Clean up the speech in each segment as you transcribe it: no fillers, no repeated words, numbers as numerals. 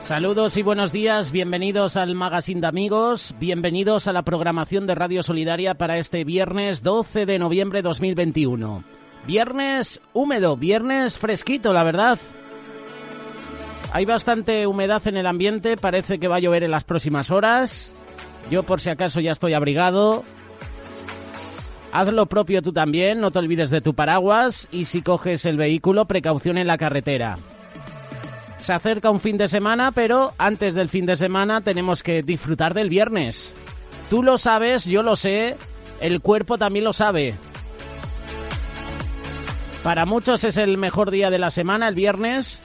Saludos y buenos días, bienvenidos al Magazine de Amigos, bienvenidos a la programación de Radio Solidaria para este viernes 12 de noviembre 2021. Viernes húmedo, viernes fresquito, la verdad. Hay bastante humedad en el ambiente, parece que va a llover en las próximas horas. Yo por si acaso ya estoy abrigado. Haz lo propio tú también, no te olvides de tu paraguas y si coges el vehículo, precaución en la carretera. Se acerca un fin de semana, pero antes del fin de semana tenemos que disfrutar del viernes. Tú lo sabes, yo lo sé, el cuerpo también lo sabe. Para muchos es el mejor día de la semana, el viernes.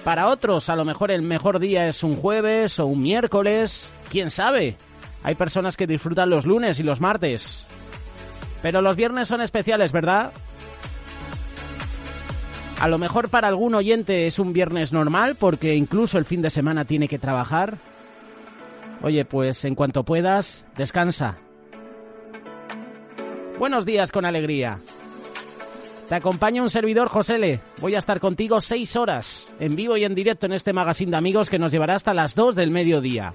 Para otros, a lo mejor el mejor día es un jueves o un miércoles. ¿Quién sabe? Hay personas que disfrutan los lunes y los martes. Pero los viernes son especiales, ¿verdad? A lo mejor para algún oyente es un viernes normal porque incluso el fin de semana tiene que trabajar. Oye, pues en cuanto puedas, descansa. Buenos días con alegría. Te acompaña un servidor, Josele. Voy a estar contigo 6 horas, en vivo y en directo en este Magazine de Amigos que nos llevará hasta las 2 del mediodía.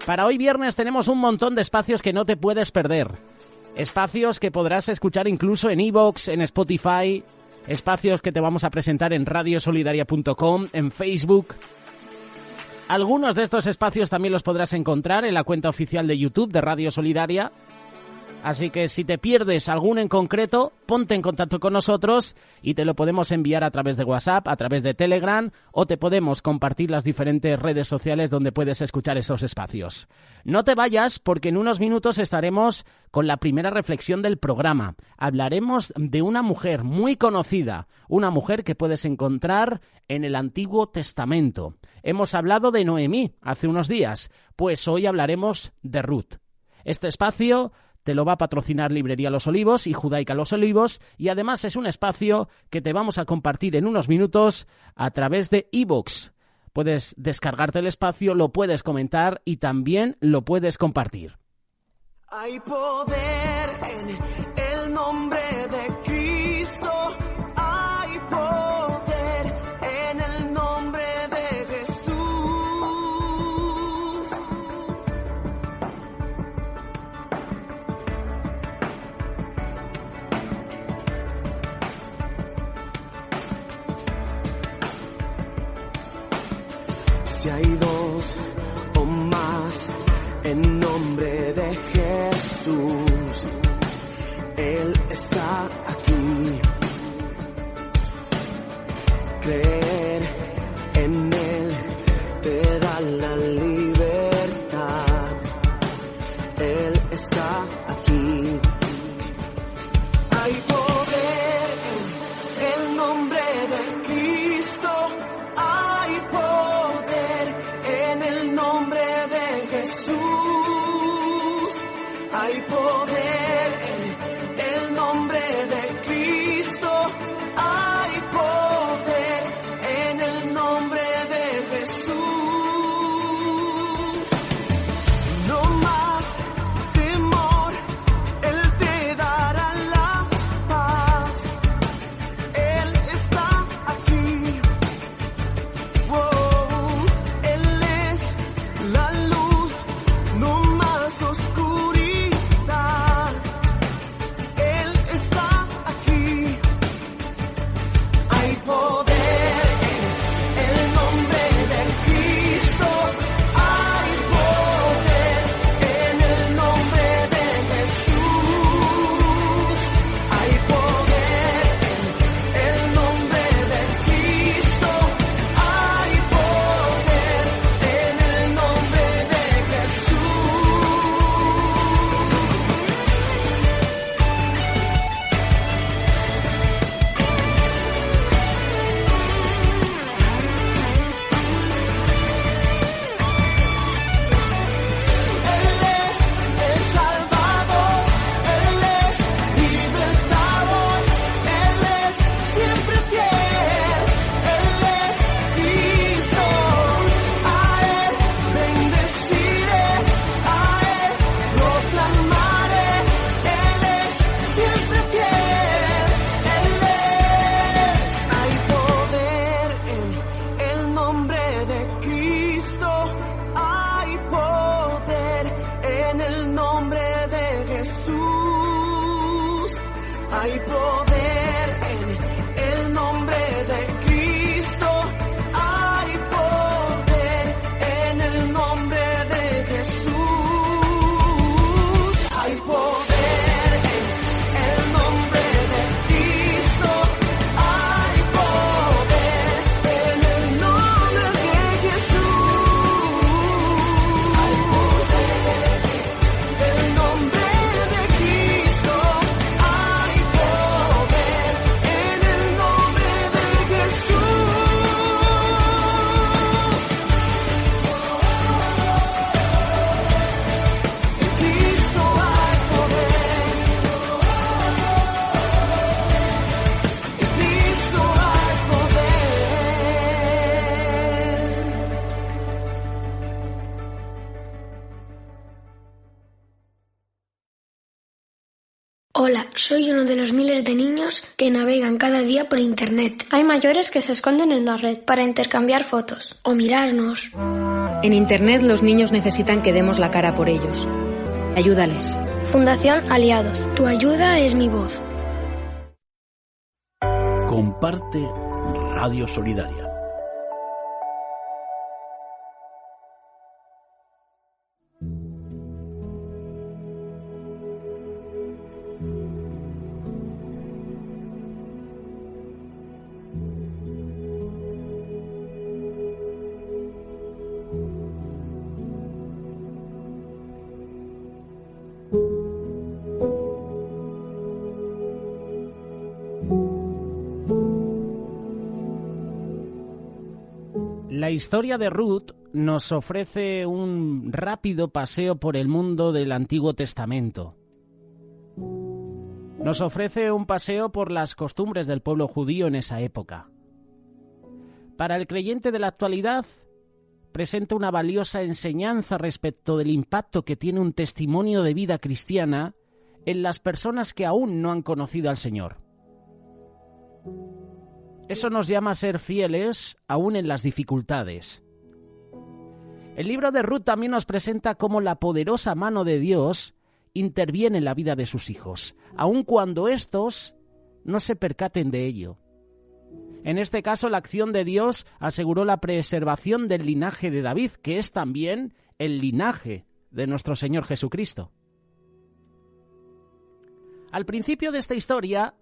Para hoy viernes tenemos un montón de espacios que no te puedes perder. Espacios que podrás escuchar incluso en iVoox, en Spotify. Espacios que te vamos a presentar en radiosolidaria.com, en Facebook. Algunos de estos espacios también los podrás encontrar en la cuenta oficial de YouTube de Radio Solidaria. Así que si te pierdes alguno en concreto, ponte en contacto con nosotros y te lo podemos enviar a través de WhatsApp, a través de Telegram o te podemos compartir las diferentes redes sociales donde puedes escuchar esos espacios. No te vayas porque en unos minutos estaremos con la primera reflexión del programa. Hablaremos de una mujer muy conocida, una mujer que puedes encontrar en el Antiguo Testamento. Hemos hablado de Noemí hace unos días, pues hoy hablaremos de Ruth. Este espacio te lo va a patrocinar Librería Los Olivos y Judaica Los Olivos y además es un espacio que te vamos a compartir en unos minutos a través de iVoox. Puedes descargarte el espacio, lo puedes comentar y también lo puedes compartir. Hay poder en el nombre de Cristo, hay poder en el nombre de Jesús. Si hay dos o más en nombre de Jesús, Él está aquí. Creer en Él te da la libertad. Él está aquí. Hay poder en el nombre de Cristo. Hay poder Hola, soy uno de los miles de niños que navegan cada día por Internet. Hay mayores que se esconden en la red para intercambiar fotos o mirarnos. En Internet los niños necesitan que demos la cara por ellos. Ayúdales. Fundación Aliados. Tu ayuda es mi voz. Comparte Radio Solidaria. La historia de Ruth nos ofrece un rápido paseo por el mundo del Antiguo Testamento. Nos ofrece un paseo por las costumbres del pueblo judío en esa época. Para el creyente de la actualidad, presenta una valiosa enseñanza respecto del impacto que tiene un testimonio de vida cristiana en las personas que aún no han conocido al Señor. Eso nos llama a ser fieles aún en las dificultades. El libro de Ruth también nos presenta cómo la poderosa mano de Dios interviene en la vida de sus hijos, aun cuando éstos no se percaten de ello. En este caso, la acción de Dios aseguró la preservación del linaje de David, que es también el linaje de nuestro Señor Jesucristo. Al principio de esta historia,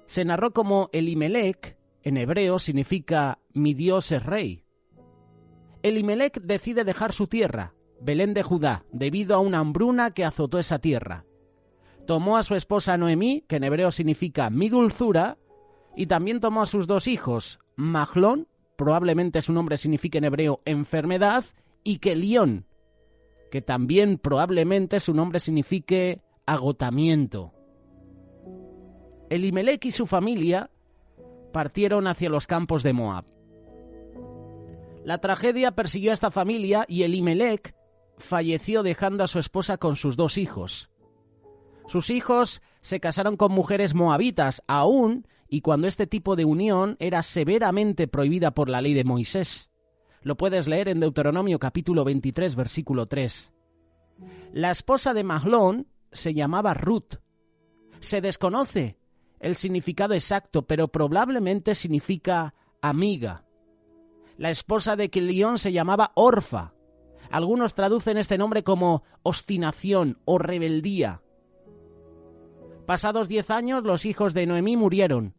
se narró como Elimelec, en hebreo significa mi Dios es rey. Elimelec decide dejar su tierra, Belén de Judá, debido a una hambruna que azotó esa tierra. Tomó a su esposa Noemí, que en hebreo significa mi dulzura, y también tomó a sus dos hijos, Mahlón, probablemente su nombre signifique en hebreo enfermedad, y Kelión, que también probablemente su nombre signifique agotamiento. Elimelec y su familia partieron hacia los campos de Moab. La tragedia persiguió a esta familia y Elimelec falleció dejando a su esposa con sus dos hijos. Sus hijos se casaron con mujeres moabitas aún y cuando este tipo de unión era severamente prohibida por la ley de Moisés. Lo puedes leer en Deuteronomio capítulo 23, versículo 3. La esposa de Mahlón se llamaba Ruth. Se desconoce el significado exacto, pero probablemente significa amiga. La esposa de Kelión se llamaba Orfa. Algunos traducen este nombre como obstinación o rebeldía. Pasados 10 años, los hijos de Noemí murieron.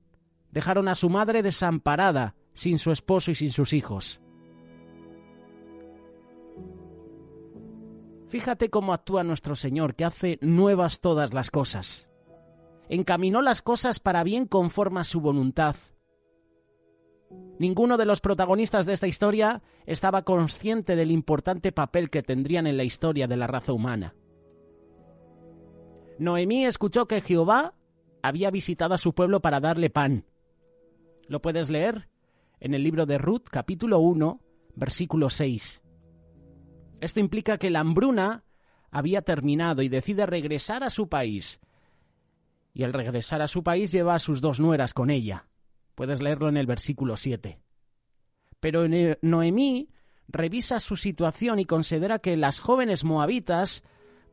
Dejaron a su madre desamparada, sin su esposo y sin sus hijos. Fíjate cómo actúa nuestro Señor, que hace nuevas todas las cosas. Encaminó las cosas para bien conforme a su voluntad. Ninguno de los protagonistas de esta historia estaba consciente del importante papel que tendrían en la historia de la raza humana. Noemí escuchó que Jehová había visitado a su pueblo para darle pan. Lo puedes leer en el libro de Ruth, capítulo 1, versículo 6. Esto implica que la hambruna había terminado y decide regresar a su país. Y al regresar a su país lleva a sus dos nueras con ella. Puedes leerlo en el versículo 7. Pero Noemí revisa su situación y considera que las jóvenes moabitas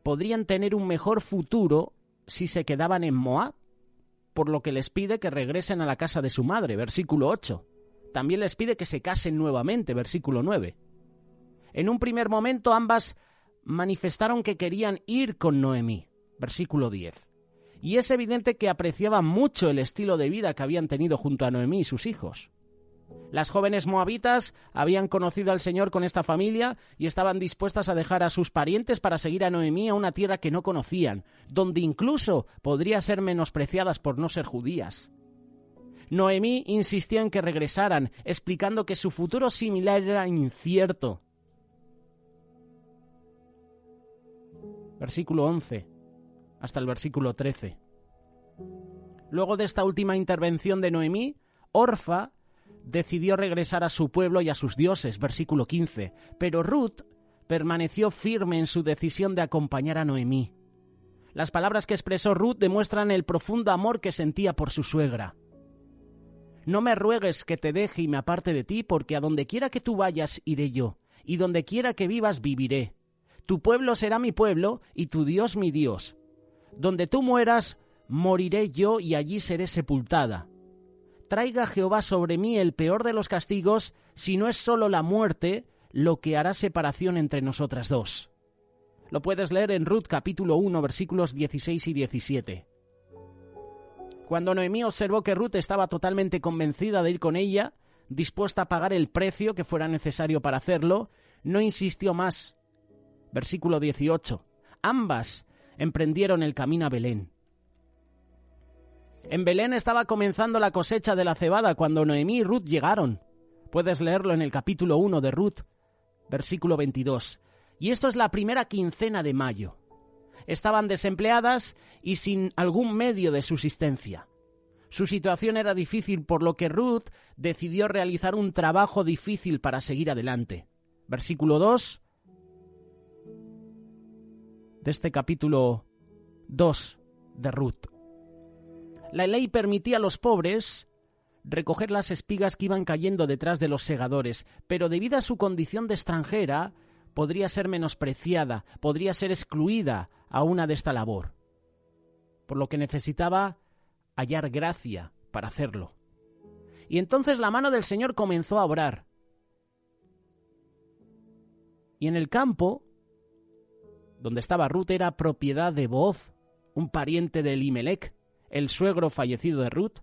podrían tener un mejor futuro si se quedaban en Moab, por lo que les pide que regresen a la casa de su madre, versículo 8. También les pide que se casen nuevamente, versículo 9. En un primer momento ambas manifestaron que querían ir con Noemí, versículo 10. Y es evidente que apreciaban mucho el estilo de vida que habían tenido junto a Noemí y sus hijos. Las jóvenes moabitas habían conocido al Señor con esta familia y estaban dispuestas a dejar a sus parientes para seguir a Noemí a una tierra que no conocían, donde incluso podría ser menospreciadas por no ser judías. Noemí insistía en que regresaran, explicando que su futuro similar era incierto. Versículo 11. Hasta el versículo 13. Luego de esta última intervención de Noemí, Orfa decidió regresar a su pueblo y a sus dioses, versículo 15. Pero Ruth permaneció firme en su decisión de acompañar a Noemí. Las palabras que expresó Ruth demuestran el profundo amor que sentía por su suegra. No me ruegues que te deje y me aparte de ti, porque a donde quiera que tú vayas iré yo, y donde quiera que vivas viviré. Tu pueblo será mi pueblo y tu Dios mi Dios. Donde tú mueras, moriré yo y allí seré sepultada. Traiga Jehová sobre mí el peor de los castigos, si no es solo la muerte lo que hará separación entre nosotras dos. Lo puedes leer en Ruth capítulo 1, versículos 16 y 17. Cuando Noemí observó que Ruth estaba totalmente convencida de ir con ella, dispuesta a pagar el precio que fuera necesario para hacerlo, no insistió más. Versículo 18. Ambas emprendieron el camino a Belén. En Belén estaba comenzando la cosecha de la cebada cuando Noemí y Ruth llegaron. Puedes leerlo en el capítulo 1 de Ruth, versículo 22. Y esto es la primera quincena de mayo. Estaban desempleadas y sin algún medio de subsistencia. Su situación era difícil, por lo que Ruth decidió realizar un trabajo difícil para seguir adelante. Versículo 2 de este capítulo 2 de Ruth. La ley permitía a los pobres recoger las espigas que iban cayendo detrás de los segadores, pero debido a su condición de extranjera, podría ser menospreciada, podría ser excluida aún de esta labor, por lo que necesitaba hallar gracia para hacerlo. Y entonces la mano del Señor comenzó a obrar. Y en el campo, donde estaba Ruth, era propiedad de Booz, un pariente de Elimelec, el suegro fallecido de Ruth.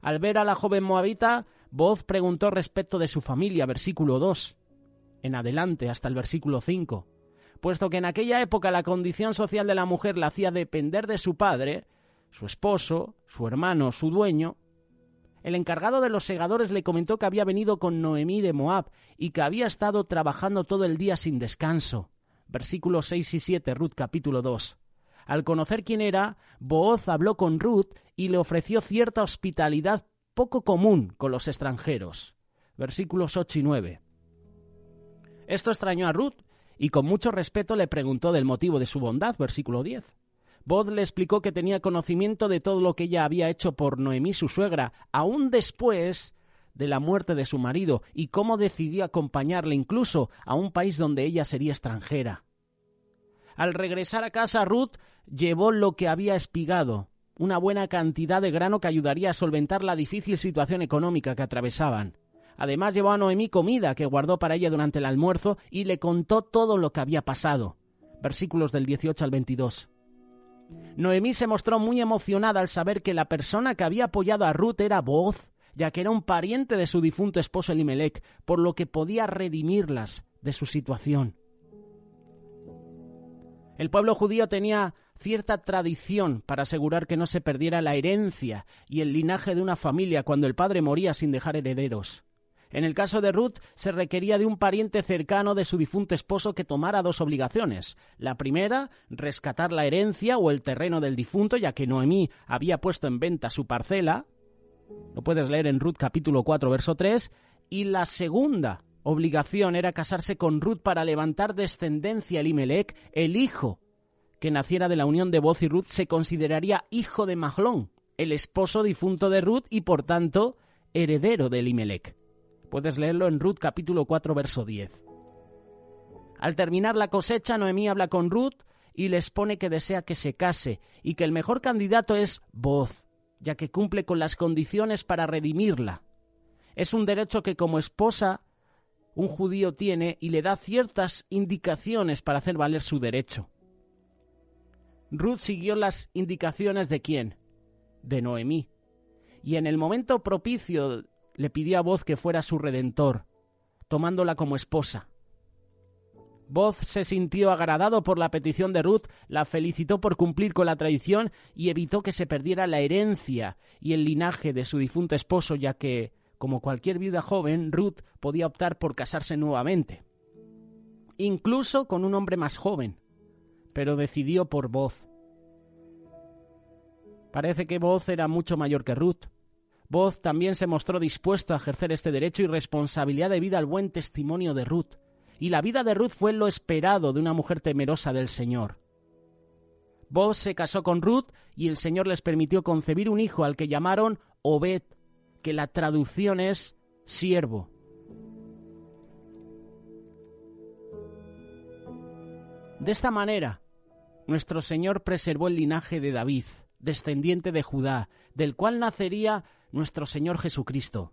Al ver a la joven moabita, Booz preguntó respecto de su familia, versículo 2, en adelante hasta el versículo 5. Puesto que en aquella época la condición social de la mujer la hacía depender de su padre, su esposo, su hermano, su dueño, el encargado de los segadores le comentó que había venido con Noemí de Moab y que había estado trabajando todo el día sin descanso. Versículos 6 y 7, Ruth capítulo 2. Al conocer quién era, Booz habló con Ruth y le ofreció cierta hospitalidad poco común con los extranjeros. Versículos 8 y 9. Esto extrañó a Ruth y con mucho respeto le preguntó del motivo de su bondad. Versículo 10. Booz le explicó que tenía conocimiento de todo lo que ella había hecho por Noemí, su suegra, aún después de la muerte de su marido, y cómo decidió acompañarle incluso a un país donde ella sería extranjera. Al regresar a casa, Ruth llevó lo que había espigado, una buena cantidad de grano que ayudaría a solventar la difícil situación económica que atravesaban. Además llevó a Noemí comida que guardó para ella durante el almuerzo y le contó todo lo que había pasado. Versículos del 18 al 22. Noemí se mostró muy emocionada al saber que la persona que había apoyado a Ruth era Booz, ya que era un pariente de su difunto esposo Elimelec, por lo que podía redimirlas de su situación. El pueblo judío tenía cierta tradición para asegurar que no se perdiera la herencia y el linaje de una familia cuando el padre moría sin dejar herederos. En el caso de Ruth, se requería de un pariente cercano de su difunto esposo que tomara dos obligaciones. La primera, rescatar la herencia o el terreno del difunto, ya que Noemí había puesto en venta su parcela. Lo puedes leer en Ruth capítulo 4, verso 3. Y la segunda obligación era casarse con Ruth para levantar descendencia. Elimelec, el hijo que naciera de la unión de Booz y Ruth, se consideraría hijo de Mahlón, el esposo difunto de Ruth y por tanto heredero de Elimelec. Puedes leerlo en Ruth capítulo 4, verso 10. Al terminar la cosecha, Noemí habla con Ruth y le expone que desea que se case y que el mejor candidato es Booz, ya que cumple con las condiciones para redimirla. Es un derecho que como esposa un judío tiene y le da ciertas indicaciones para hacer valer su derecho. Ruth siguió las indicaciones ¿de quién? De Noemí. Y en el momento propicio le pidió a Booz que fuera su redentor, tomándola como esposa. Booz se sintió agradado por la petición de Ruth, la felicitó por cumplir con la tradición y evitó que se perdiera la herencia y el linaje de su difunto esposo, ya que, como cualquier viuda joven, Ruth podía optar por casarse nuevamente, incluso con un hombre más joven, pero decidió por Booz. Parece que Booz era mucho mayor que Ruth. Booz también se mostró dispuesto a ejercer este derecho y responsabilidad debido al buen testimonio de Ruth. Y la vida de Ruth fue lo esperado de una mujer temerosa del Señor. Boaz se casó con Ruth y el Señor les permitió concebir un hijo al que llamaron Obed, que la traducción es siervo. De esta manera, nuestro Señor preservó el linaje de David, descendiente de Judá, del cual nacería nuestro Señor Jesucristo,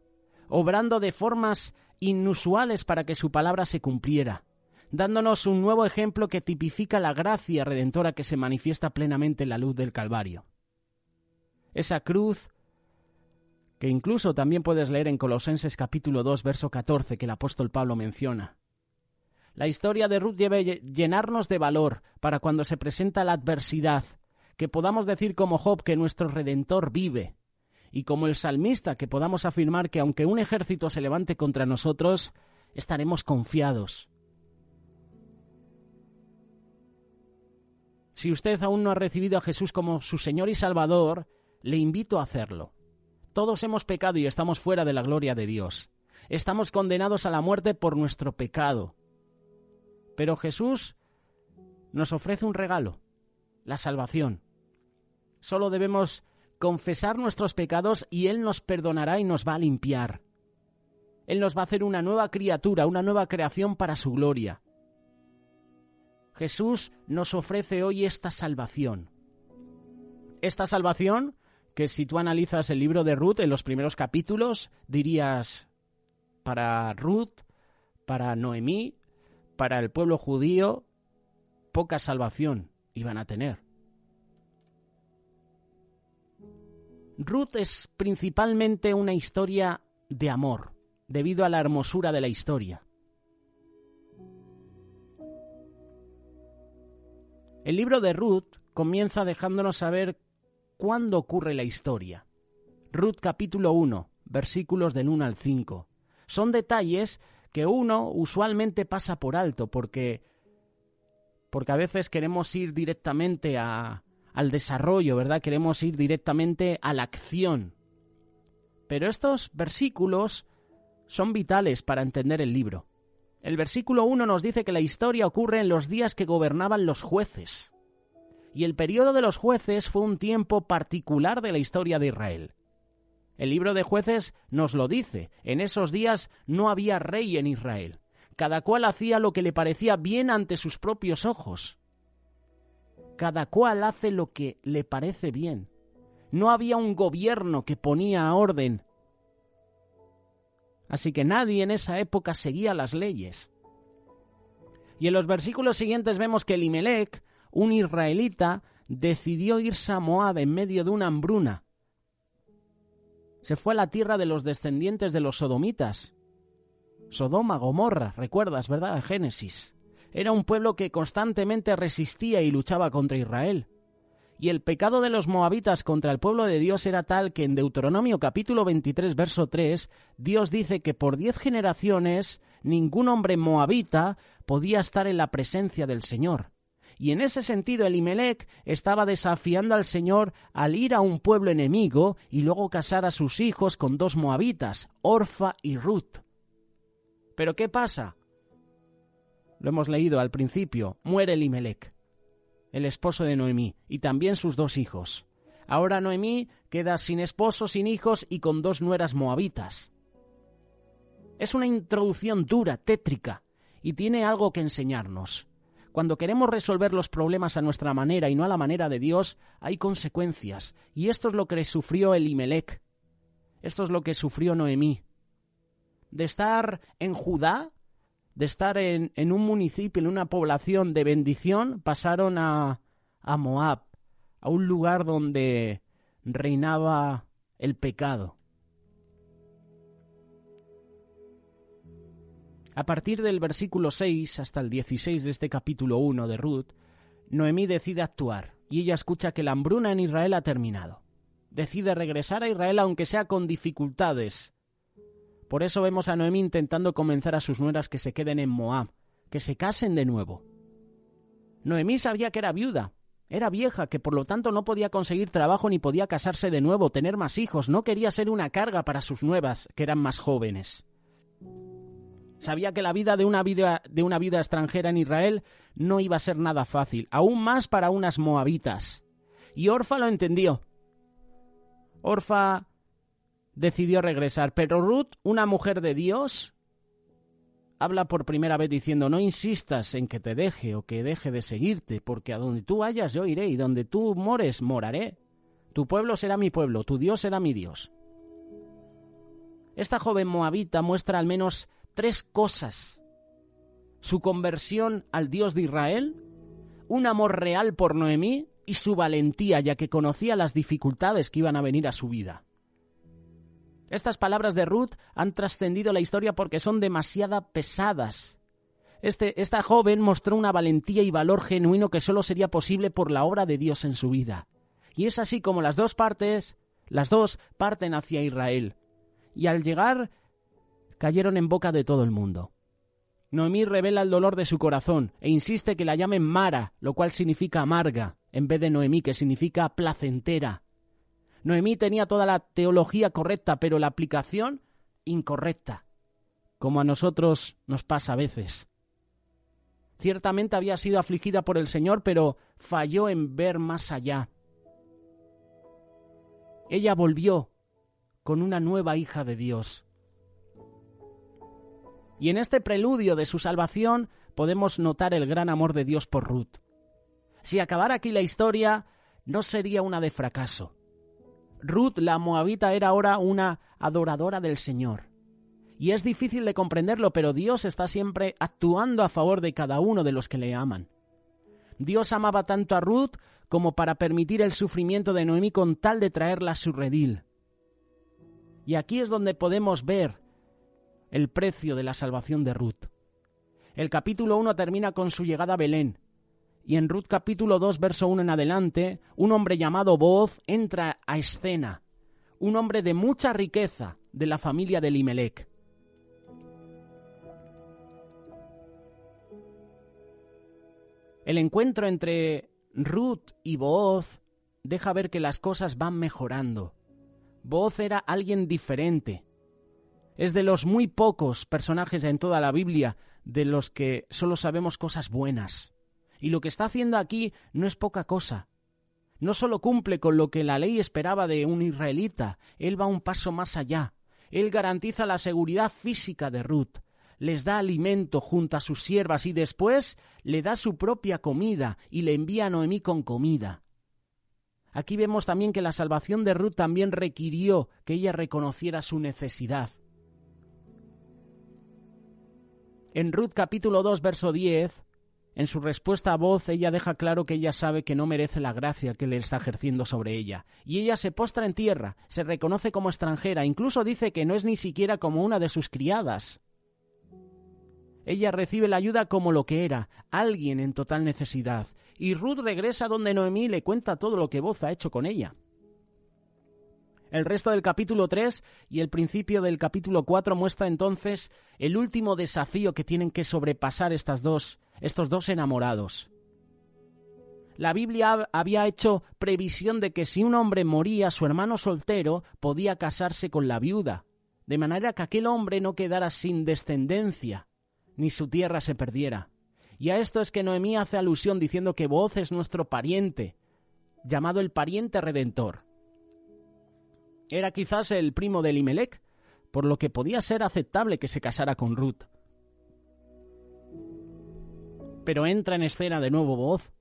obrando de formas inusuales para que su palabra se cumpliera, dándonos un nuevo ejemplo que tipifica la gracia redentora que se manifiesta plenamente en la luz del Calvario. Esa cruz que incluso también puedes leer en Colosenses capítulo 2, verso 14, que el apóstol Pablo menciona. La historia de Ruth debe llenarnos de valor para cuando se presenta la adversidad, que podamos decir como Job que nuestro Redentor vive, y como el salmista que podamos afirmar que aunque un ejército se levante contra nosotros, estaremos confiados. Si usted aún no ha recibido a Jesús como su Señor y Salvador, le invito a hacerlo. Todos hemos pecado y estamos fuera de la gloria de Dios. Estamos condenados a la muerte por nuestro pecado. Pero Jesús nos ofrece un regalo, la salvación. Solo debemos confesar nuestros pecados y Él nos perdonará y nos va a limpiar. Él nos va a hacer una nueva criatura, una nueva creación para su gloria. Jesús nos ofrece hoy esta salvación. Esta salvación que si tú analizas el libro de Ruth en los primeros capítulos, dirías para Ruth, para Noemí, para el pueblo judío, poca salvación iban a tener. Ruth es principalmente una historia de amor, debido a la hermosura de la historia. El libro de Ruth comienza dejándonos saber cuándo ocurre la historia. Ruth capítulo 1, versículos del 1 al 5. Son detalles que uno usualmente pasa por alto porque a veces queremos ir directamente al desarrollo, ¿verdad? Queremos ir directamente a la acción. Pero estos versículos son vitales para entender el libro. El versículo 1 nos dice que la historia ocurre en los días que gobernaban los jueces. Y el periodo de los jueces fue un tiempo particular de la historia de Israel. El libro de Jueces nos lo dice. En esos días no había rey en Israel. Cada cual hacía lo que le parecía bien ante sus propios ojos. Cada cual hace lo que le parece bien. No había un gobierno que ponía orden. Así que nadie en esa época seguía las leyes. Y en los versículos siguientes vemos que Elimelec, un israelita, decidió irse a Moab en medio de una hambruna. Se fue a la tierra de los descendientes de los sodomitas. Sodoma, Gomorra, recuerdas, ¿verdad? Génesis. Era un pueblo que constantemente resistía y luchaba contra Israel. Y el pecado de los moabitas contra el pueblo de Dios era tal que en Deuteronomio capítulo 23, verso 3, Dios dice que por 10 generaciones ningún hombre moabita podía estar en la presencia del Señor. Y en ese sentido Elimelec estaba desafiando al Señor al ir a un pueblo enemigo y luego casar a sus hijos con 2 moabitas, Orfa y Ruth. ¿Pero qué pasa? Lo hemos leído al principio, muere Elimelec, el esposo de Noemí, y también sus 2 hijos. Ahora Noemí queda sin esposo, sin hijos y con 2 nueras moabitas. Es una introducción dura, tétrica, y tiene algo que enseñarnos. Cuando queremos resolver los problemas a nuestra manera y no a la manera de Dios, hay consecuencias. Y esto es lo que sufrió Elimelec. Esto es lo que sufrió Noemí. De estar en Judá, de estar en un municipio, en una población de bendición, pasaron a Moab, a un lugar donde reinaba el pecado. A partir del versículo 6 hasta el 16 de este capítulo 1 de Ruth, Noemí decide actuar y ella escucha que la hambruna en Israel ha terminado. Decide regresar a Israel aunque sea con dificultades. Por eso vemos a Noemí intentando convencer a sus nueras que se queden en Moab, que se casen de nuevo. Noemí sabía que era viuda, era vieja, que por lo tanto no podía conseguir trabajo ni podía casarse de nuevo, tener más hijos, no quería ser una carga para sus nuevas, que eran más jóvenes. Sabía que la vida de una viuda extranjera en Israel no iba a ser nada fácil, aún más para unas moabitas. Y Orfa lo entendió. Orfa decidió regresar, pero Ruth, una mujer de Dios, habla por primera vez diciendo: no insistas en que te deje o que deje de seguirte, porque a donde tú vayas yo iré, y donde tú mores, moraré. Tu pueblo será mi pueblo, tu Dios será mi Dios. Esta joven moabita muestra al menos 3 cosas: su conversión al Dios de Israel, un amor real por Noemí y su valentía, ya que conocía las dificultades que iban a venir a su vida. Estas palabras de Ruth han trascendido la historia porque son demasiado pesadas. Esta joven mostró una valentía y valor genuino que solo sería posible por la obra de Dios en su vida. Y es así como las dos parten hacia Israel. Y al llegar, cayeron en boca de todo el mundo. Noemí revela el dolor de su corazón e insiste que la llamen Mara, lo cual significa amarga, en vez de Noemí, que significa placentera. Noemí tenía toda la teología correcta, pero la aplicación incorrecta, como a nosotros nos pasa a veces. Ciertamente había sido afligida por el Señor, pero falló en ver más allá. Ella volvió con una nueva hija de Dios. Y en este preludio de su salvación podemos notar el gran amor de Dios por Ruth. Si acabara aquí la historia, no sería una de fracaso. Ruth, la moabita, era ahora una adoradora del Señor. Y es difícil de comprenderlo, pero Dios está siempre actuando a favor de cada uno de los que le aman. Dios amaba tanto a Ruth como para permitir el sufrimiento de Noemí con tal de traerla a su redil. Y aquí es donde podemos ver el precio de la salvación de Ruth. El capítulo 1 termina con su llegada a Belén. Y en Ruth capítulo 2, verso 1 en adelante, un hombre llamado Booz entra a escena. Un hombre de mucha riqueza de la familia de Elimelec. El encuentro entre Ruth y Booz deja ver que las cosas van mejorando. Booz era alguien diferente. Es de los muy pocos personajes en toda la Biblia de los que solo sabemos cosas buenas. Y lo que está haciendo aquí no es poca cosa. No solo cumple con lo que la ley esperaba de un israelita, él va un paso más allá. Él garantiza la seguridad física de Ruth, les da alimento junto a sus siervas y después le da su propia comida y le envía a Noemí con comida. Aquí vemos también que la salvación de Ruth también requirió que ella reconociera su necesidad. En Ruth capítulo 2, verso 10, en su respuesta a Booz, ella deja claro que ella sabe que no merece la gracia que le está ejerciendo sobre ella. Y ella se postra en tierra, se reconoce como extranjera, incluso dice que no es ni siquiera como una de sus criadas. Ella recibe la ayuda como lo que era, alguien en total necesidad. Y Ruth regresa donde Noemí y le cuenta todo lo que Booz ha hecho con ella. El resto del capítulo 3 y el principio del capítulo 4 muestra entonces el último desafío que tienen que sobrepasar estos dos enamorados. La Biblia había hecho previsión de que si un hombre moría, su hermano soltero podía casarse con la viuda, de manera que aquel hombre no quedara sin descendencia, ni su tierra se perdiera. Y a esto es que Noemí hace alusión diciendo que Booz es nuestro pariente, llamado el pariente redentor. Era quizás el primo de Elimelec, por lo que podía ser aceptable que se casara con Ruth. Pero entra en escena de nuevo Booz,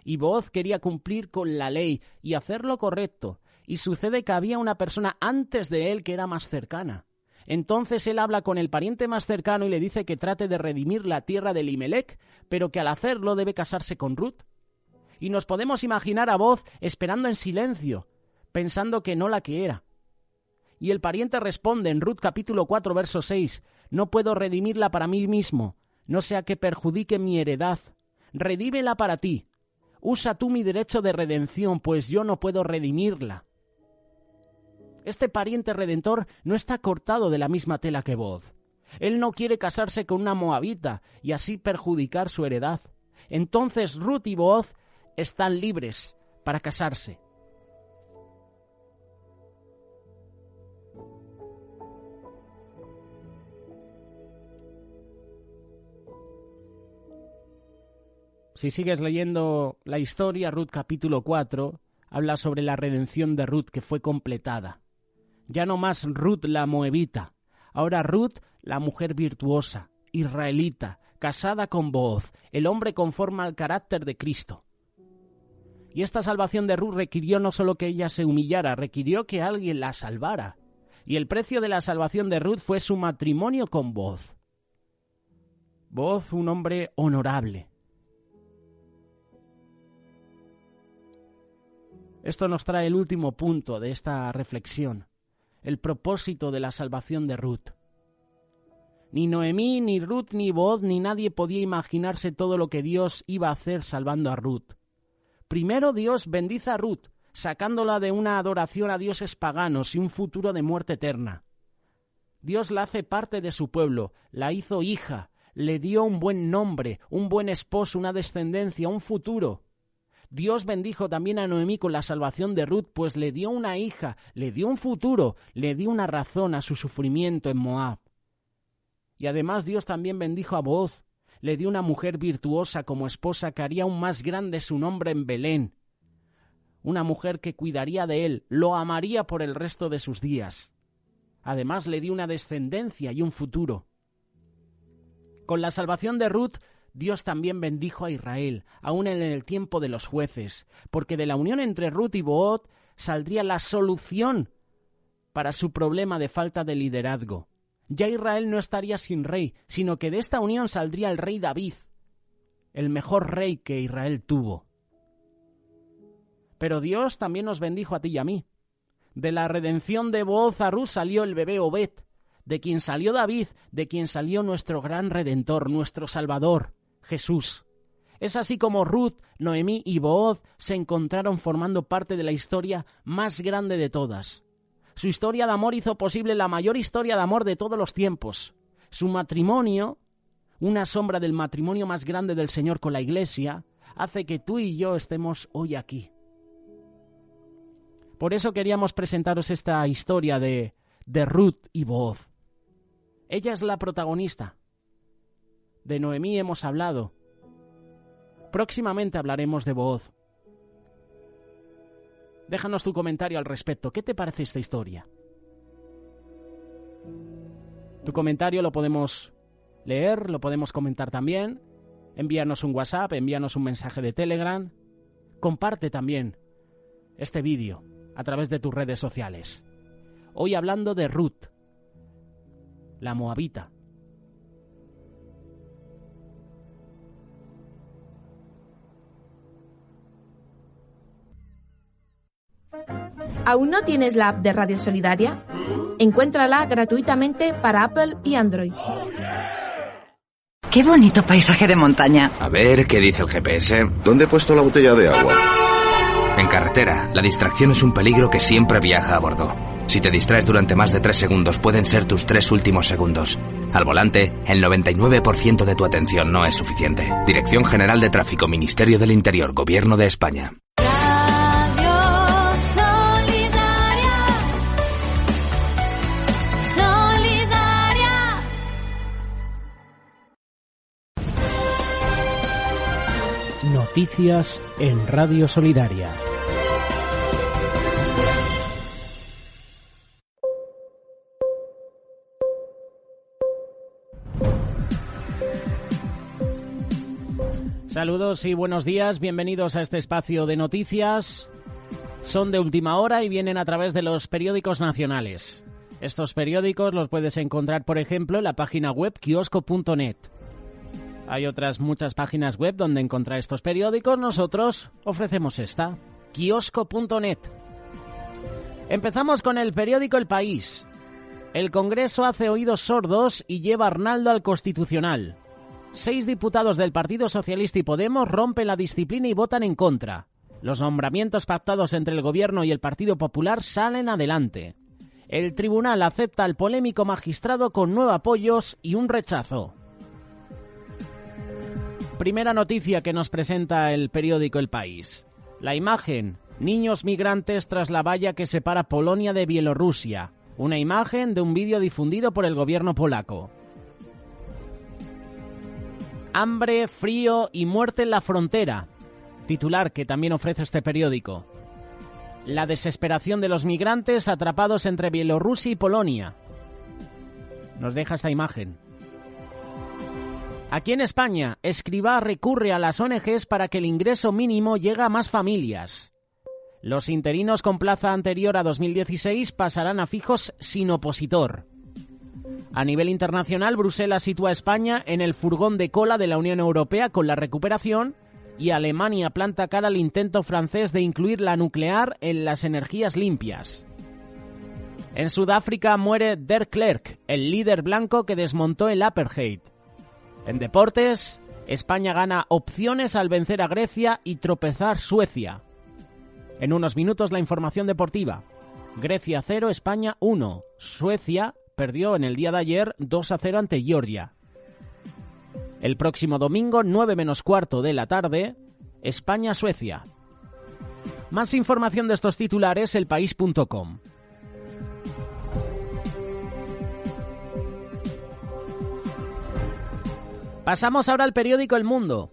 y Booz quería cumplir con la ley y hacer lo correcto, y sucede que había una persona antes de él que era más cercana. Entonces él habla con el pariente más cercano y le dice que trate de redimir la tierra de Elimelec, pero que al hacerlo debe casarse con Ruth. Y nos podemos imaginar a Booz esperando en silencio, pensando que no la que era. Y el pariente responde en Ruth capítulo 4, verso 6, «No puedo redimirla para mí mismo, no sea que perjudique mi heredad. Redímela para ti. Usa tú mi derecho de redención, pues yo no puedo redimirla». Este pariente redentor no está cortado de la misma tela que Booz. Él no quiere casarse con una moabita y así perjudicar su heredad. Entonces Ruth y Booz están libres para casarse. Si sigues leyendo la historia, Ruth capítulo 4, habla sobre la redención de Ruth que fue completada. Ya no más Ruth la moabita, ahora Ruth la mujer virtuosa, israelita, casada con Booz, el hombre conforme al carácter de Cristo. Y esta salvación de Ruth requirió no solo que ella se humillara, requirió que alguien la salvara. Y el precio de la salvación de Ruth fue su matrimonio con Booz. Booz, un hombre honorable. Esto nos trae el último punto de esta reflexión, el propósito de la salvación de Ruth. Ni Noemí, ni Ruth, ni Booz, ni nadie podía imaginarse todo lo que Dios iba a hacer salvando a Ruth. Primero Dios bendice a Ruth, sacándola de una adoración a dioses paganos y un futuro de muerte eterna. Dios la hace parte de su pueblo, la hizo hija, le dio un buen nombre, un buen esposo, una descendencia, un futuro. Dios bendijo también a Noemí con la salvación de Ruth, pues le dio una hija, le dio un futuro, le dio una razón a su sufrimiento en Moab. Y además Dios también bendijo a Booz, le dio una mujer virtuosa como esposa que haría aún más grande su nombre en Belén. Una mujer que cuidaría de él, lo amaría por el resto de sus días. Además le dio una descendencia y un futuro. Con la salvación de Ruth, Dios también bendijo a Israel, aún en el tiempo de los jueces, porque de la unión entre Ruth y Booz saldría la solución para su problema de falta de liderazgo. Ya Israel no estaría sin rey, sino que de esta unión saldría el rey David, el mejor rey que Israel tuvo. Pero Dios también nos bendijo a ti y a mí. De la redención de Booz a Ruth salió el bebé Obed, de quien salió David, de quien salió nuestro gran Redentor, nuestro Salvador, Jesús. Es así como Ruth, Noemí y Booz se encontraron formando parte de la historia más grande de todas. Su historia de amor hizo posible la mayor historia de amor de todos los tiempos. Su matrimonio, una sombra del matrimonio más grande del Señor con la Iglesia, hace que tú y yo estemos hoy aquí. Por eso queríamos presentaros esta historia de Ruth y Booz. Ella es la protagonista. De Noemí hemos hablado. Próximamente hablaremos de Booz. Déjanos tu comentario al respecto. ¿Qué te parece esta historia? Tu comentario lo podemos leer, lo podemos comentar también. Envíanos un WhatsApp, envíanos un mensaje de Telegram. Comparte también este vídeo a través de tus redes sociales. Hoy hablando de Ruth, la moabita. ¿Aún no tienes la app de Radio Solidaria? Encuéntrala gratuitamente para Apple y Android. ¡Qué bonito paisaje de montaña! A ver, ¿qué dice el GPS? ¿Dónde he puesto la botella de agua? En carretera, la distracción es un peligro que siempre viaja a bordo. Si te distraes durante más de 3 segundos, pueden ser tus 3 últimos segundos. Al volante, el 99% de tu atención no es suficiente. Dirección General de Tráfico, Ministerio del Interior, Gobierno de España. Noticias en Radio Solidaria. Saludos y buenos días, bienvenidos a este espacio de noticias. Son de última hora y vienen a través de los periódicos nacionales. Estos periódicos los puedes encontrar, por ejemplo, en la página web kiosco.net. Hay otras muchas páginas web donde encontrar estos periódicos. Nosotros ofrecemos esta, kiosco.net. Empezamos con el periódico El País. El Congreso hace oídos sordos y lleva a Arnaldo al Constitucional. 6 diputados del Partido Socialista y Podemos rompen la disciplina y votan en contra. Los nombramientos pactados entre el Gobierno y el Partido Popular salen adelante. El tribunal acepta al polémico magistrado con 9 apoyos y un rechazo. Primera noticia que nos presenta el periódico El País. La imagen, niños migrantes tras la valla que separa Polonia de Bielorrusia. Una imagen de un vídeo difundido por el gobierno polaco. Hambre, frío y muerte en la frontera. Titular que también ofrece este periódico. La desesperación de los migrantes atrapados entre Bielorrusia y Polonia. Nos deja esta imagen. Aquí en España, Escrivá recurre a las ONGs para que el ingreso mínimo llegue a más familias. Los interinos con plaza anterior a 2016 pasarán a fijos sin opositor. A nivel internacional, Bruselas sitúa a España en el furgón de cola de la Unión Europea con la recuperación y Alemania planta cara al intento francés de incluir la nuclear en las energías limpias. En Sudáfrica muere de Klerk, el líder blanco que desmontó el apartheid. En deportes, España gana opciones al vencer a Grecia y tropezar Suecia. En unos minutos la información deportiva. Grecia 0, España 1. Suecia perdió en el día de ayer 2-0 ante Georgia. El próximo domingo, 9 menos cuarto de la tarde, España-Suecia. Más información de estos titulares, elpaís.com. Pasamos ahora al periódico El Mundo.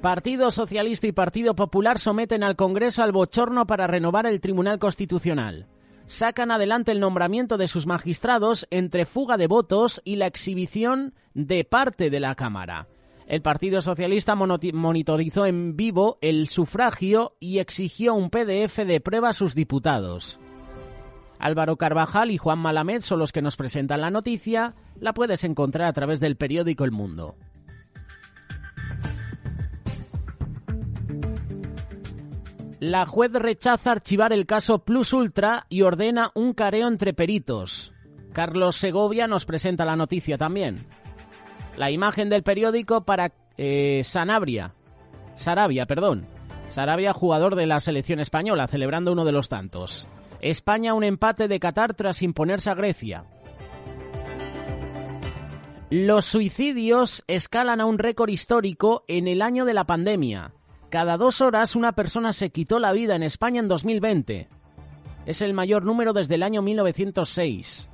Partido Socialista y Partido Popular someten al Congreso al bochorno para renovar el Tribunal Constitucional. Sacan adelante el nombramiento de sus magistrados entre fuga de votos y la exhibición de parte de la Cámara. El Partido Socialista monitorizó en vivo el sufragio y exigió un PDF de prueba a sus diputados. Álvaro Carvajal y Juan Malamed son los que nos presentan la noticia. La puedes encontrar a través del periódico El Mundo. La juez rechaza archivar el caso Plus Ultra y ordena un careo entre peritos. Carlos Segovia nos presenta la noticia también. La imagen del periódico para Sarabia, jugador de la selección española, celebrando uno de los tantos. España un empate de Qatar tras imponerse a Grecia. Los suicidios escalan a un récord histórico en el año de la pandemia. Cada 2 horas una persona se quitó la vida en España en 2020. Es el mayor número desde el año 1906.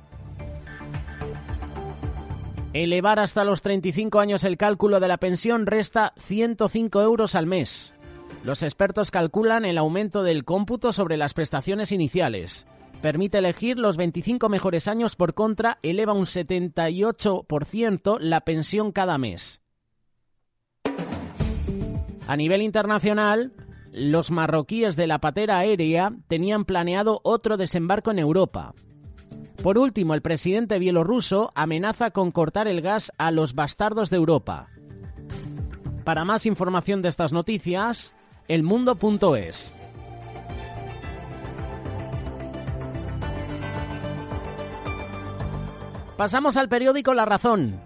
Elevar hasta los 35 años el cálculo de la pensión resta 105 euros al mes. Los expertos calculan el aumento del cómputo sobre las prestaciones iniciales. Permite elegir los 25 mejores años, por contra, eleva un 78% la pensión cada mes. A nivel internacional, los marroquíes de la patera aérea tenían planeado otro desembarco en Europa. Por último, el presidente bielorruso amenaza con cortar el gas a los bastardos de Europa. Para más información de estas noticias, elmundo.es. Pasamos al periódico La Razón.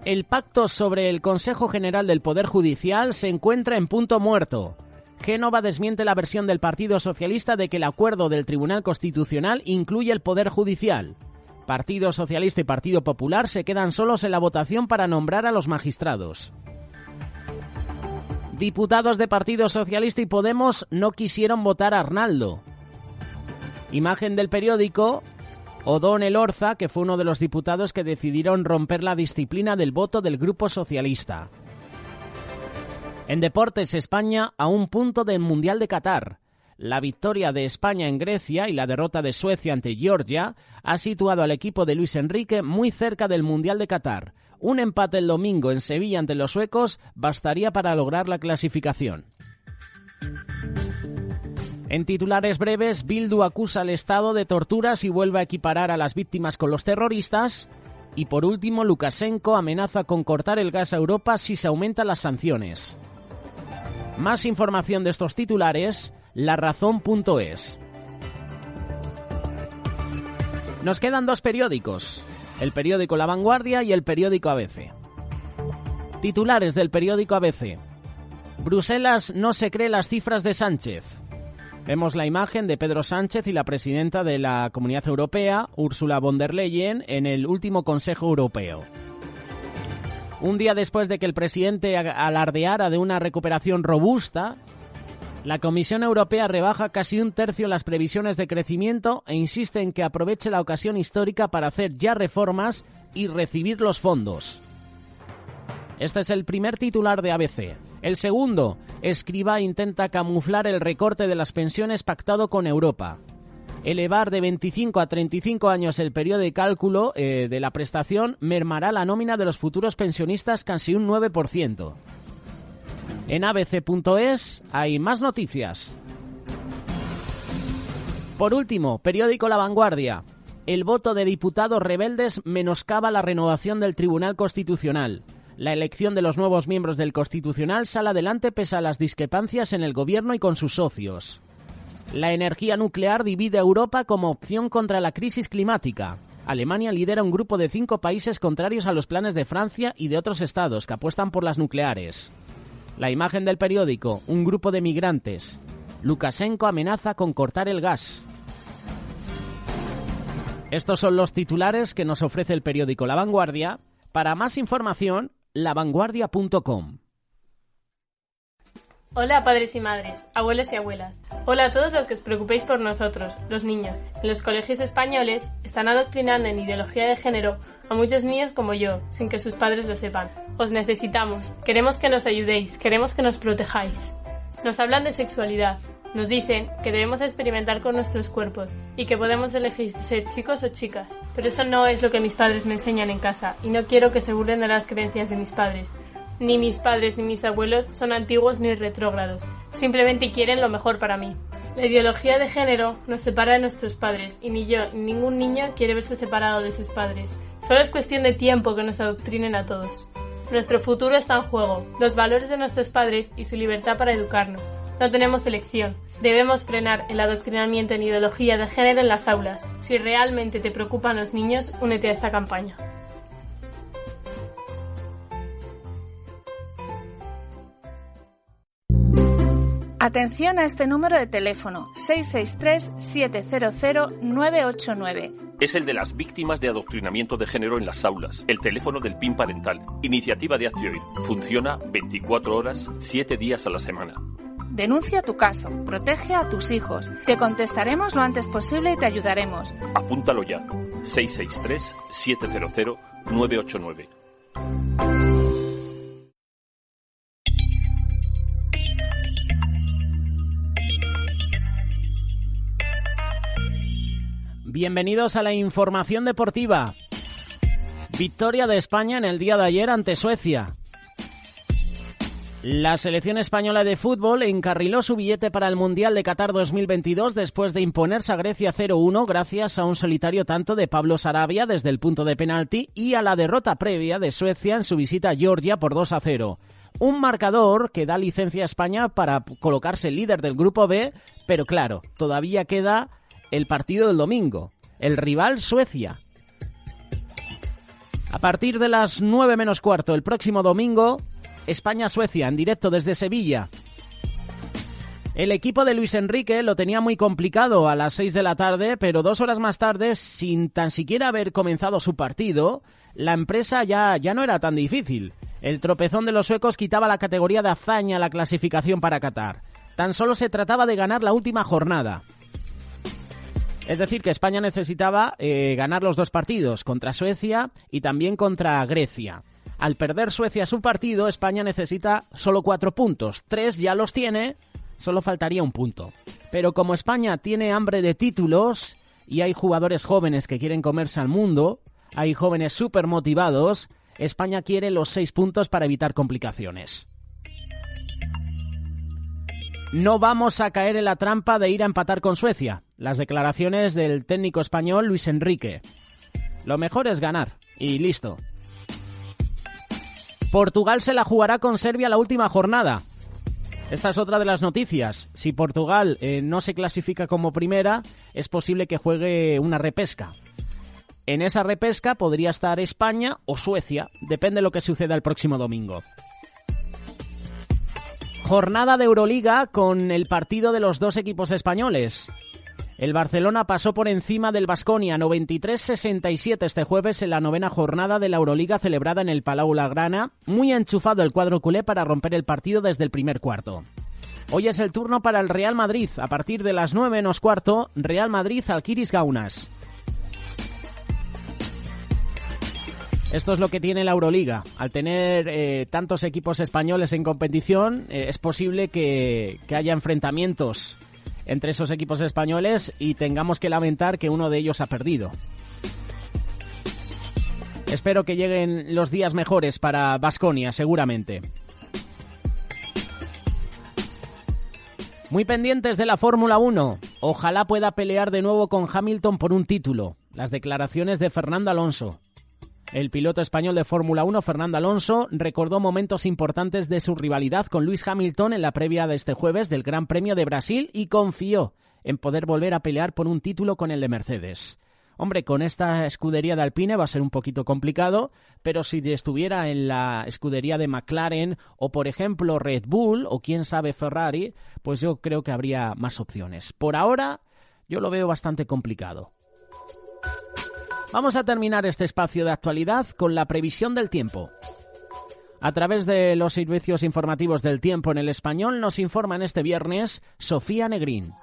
El pacto sobre el Consejo General del Poder Judicial se encuentra en punto muerto. Génova desmiente la versión del Partido Socialista de que el acuerdo del Tribunal Constitucional incluye el Poder Judicial. Partido Socialista y Partido Popular se quedan solos en la votación para nombrar a los magistrados. Diputados de Partido Socialista y Podemos no quisieron votar a Arnaldo. Imagen del periódico. Odón Elorza, que fue uno de los diputados que decidieron romper la disciplina del voto del Grupo Socialista. En deportes, España a un punto del Mundial de Qatar. La victoria de España en Grecia y la derrota de Suecia ante Georgia ha situado al equipo de Luis Enrique muy cerca del Mundial de Qatar. Un empate el domingo en Sevilla ante los suecos bastaría para lograr la clasificación. En titulares breves, Bildu acusa al Estado de torturas y vuelve a equiparar a las víctimas con los terroristas. Y por último, Lukashenko amenaza con cortar el gas a Europa si se aumentan las sanciones. Más información de estos titulares, larazón.es. Nos quedan 2 periódicos, el periódico La Vanguardia y el periódico ABC. Titulares del periódico ABC. Bruselas no se cree las cifras de Sánchez. Vemos la imagen de Pedro Sánchez y la presidenta de la Comunidad Europea, Ursula von der Leyen, en el último Consejo Europeo. Un día después de que el presidente alardeara de una recuperación robusta, la Comisión Europea rebaja casi 1/3 las previsiones de crecimiento e insiste en que aproveche la ocasión histórica para hacer ya reformas y recibir los fondos. Este es el primer titular de ABC. El segundo, Escrivá intenta camuflar el recorte de las pensiones pactado con Europa. Elevar de 25 a 35 años el periodo de cálculo de la prestación mermará la nómina de los futuros pensionistas casi un 9%. En abc.es hay más noticias. Por último, periódico La Vanguardia. El voto de diputados rebeldes menoscaba la renovación del Tribunal Constitucional. La elección de los nuevos miembros del Constitucional sale adelante pese a las discrepancias en el gobierno y con sus socios. La energía nuclear divide a Europa como opción contra la crisis climática. Alemania lidera un grupo de 5 países contrarios a los planes de Francia y de otros estados que apuestan por las nucleares. La imagen del periódico, un grupo de migrantes. Lukashenko amenaza con cortar el gas. Estos son los titulares que nos ofrece el periódico La Vanguardia. Para más información, lavanguardia.com. Hola padres y madres, abuelos y abuelas. Hola a todos los que os preocupéis por nosotros, los niños. En los colegios españoles están adoctrinando en ideología de género a muchos niños como yo, sin que sus padres lo sepan. Os necesitamos, queremos que nos ayudéis, queremos que nos protejáis. Nos hablan de sexualidad, nos dicen que debemos experimentar con nuestros cuerpos y que podemos elegir ser chicos o chicas. Pero eso no es lo que mis padres me enseñan en casa y no quiero que se burlen de las creencias de mis padres. Ni mis padres ni mis abuelos son antiguos ni retrógrados, simplemente quieren lo mejor para mí. La ideología de género nos separa de nuestros padres y ni yo ni ningún niño quiere verse separado de sus padres. Solo es cuestión de tiempo que nos adoctrinen a todos. Nuestro futuro está en juego, los valores de nuestros padres y su libertad para educarnos. No tenemos elección. Debemos frenar el adoctrinamiento en ideología de género en las aulas. Si realmente te preocupan los niños, únete a esta campaña. Atención a este número de teléfono, 663-700-989. Es el de las víctimas de adoctrinamiento de género en las aulas. El teléfono del PIN parental. Iniciativa de Hazte Oír. Funciona 24 horas, 7 días a la semana. Denuncia tu caso, protege a tus hijos. Te contestaremos lo antes posible y te ayudaremos. Apúntalo ya, 663-700-989. Bienvenidos a la información deportiva. Victoria de España en el día de ayer ante Suecia. La selección española de fútbol encarriló su billete para el Mundial de Qatar 2022 después de imponerse a Grecia 0-1 gracias a un solitario tanto de Pablo Sarabia desde el punto de penalti y a la derrota previa de Suecia en su visita a Georgia por 2-0. Un marcador que da licencia a España para colocarse líder del grupo B, pero claro, todavía queda el partido del domingo, el rival Suecia. A partir de las 9 menos cuarto el próximo domingo, España-Suecia en directo desde Sevilla. El equipo de Luis Enrique lo tenía muy complicado a las 6 de la tarde, pero 2 horas más tarde, sin tan siquiera haber comenzado su partido, la empresa ya no era tan difícil. El tropezón de los suecos quitaba la categoría de hazaña a la clasificación para Qatar. Tan solo se trataba de ganar la última jornada. Es decir, que España necesitaba ganar los 2 partidos, contra Suecia y también contra Grecia. Al perder Suecia su partido, España necesita solo 4 puntos. 3 ya los tiene, solo faltaría 1 punto. Pero como España tiene hambre de títulos y hay jugadores jóvenes que quieren comerse al mundo, hay jóvenes súper motivados, España quiere los 6 puntos para evitar complicaciones. No vamos a caer en la trampa de ir a empatar con Suecia. Las declaraciones del técnico español Luis Enrique. Lo mejor es ganar. Y listo. Portugal se la jugará con Serbia la última jornada. Esta es otra de las noticias. Si Portugal no se clasifica como primera, es posible que juegue una repesca. En esa repesca podría estar España o Suecia. Depende de lo que suceda el próximo domingo. Jornada de Euroliga con el partido de los 2 equipos españoles. El Barcelona pasó por encima del Baskonia 93-67 este jueves en la 9ª jornada de la Euroliga celebrada en el Palau Blaugrana. Muy enchufado el cuadro culé para romper el partido desde el primer cuarto. Hoy es el turno para el Real Madrid. A partir de las 9 menos cuarto, Real Madrid Alquiris Gaunas. Esto es lo que tiene la Euroliga. Al tener tantos equipos españoles en competición, es posible que haya enfrentamientos entre esos equipos españoles y tengamos que lamentar que uno de ellos ha perdido. Espero que lleguen los días mejores para Baskonia, seguramente. Muy pendientes de la Fórmula 1. Ojalá pueda pelear de nuevo con Hamilton por un título. Las declaraciones de Fernando Alonso. El piloto español de Fórmula 1, Fernando Alonso, recordó momentos importantes de su rivalidad con Lewis Hamilton en la previa de este jueves del Gran Premio de Brasil y confió en poder volver a pelear por un título con el de Mercedes. Hombre, con esta escudería de Alpine va a ser un poquito complicado, pero si estuviera en la escudería de McLaren o, por ejemplo, Red Bull o quién sabe Ferrari, pues yo creo que habría más opciones. Por ahora, yo lo veo bastante complicado. Vamos a terminar este espacio de actualidad con la previsión del tiempo. A través de los servicios informativos del tiempo en el español nos informan este viernes Sofía Negrín.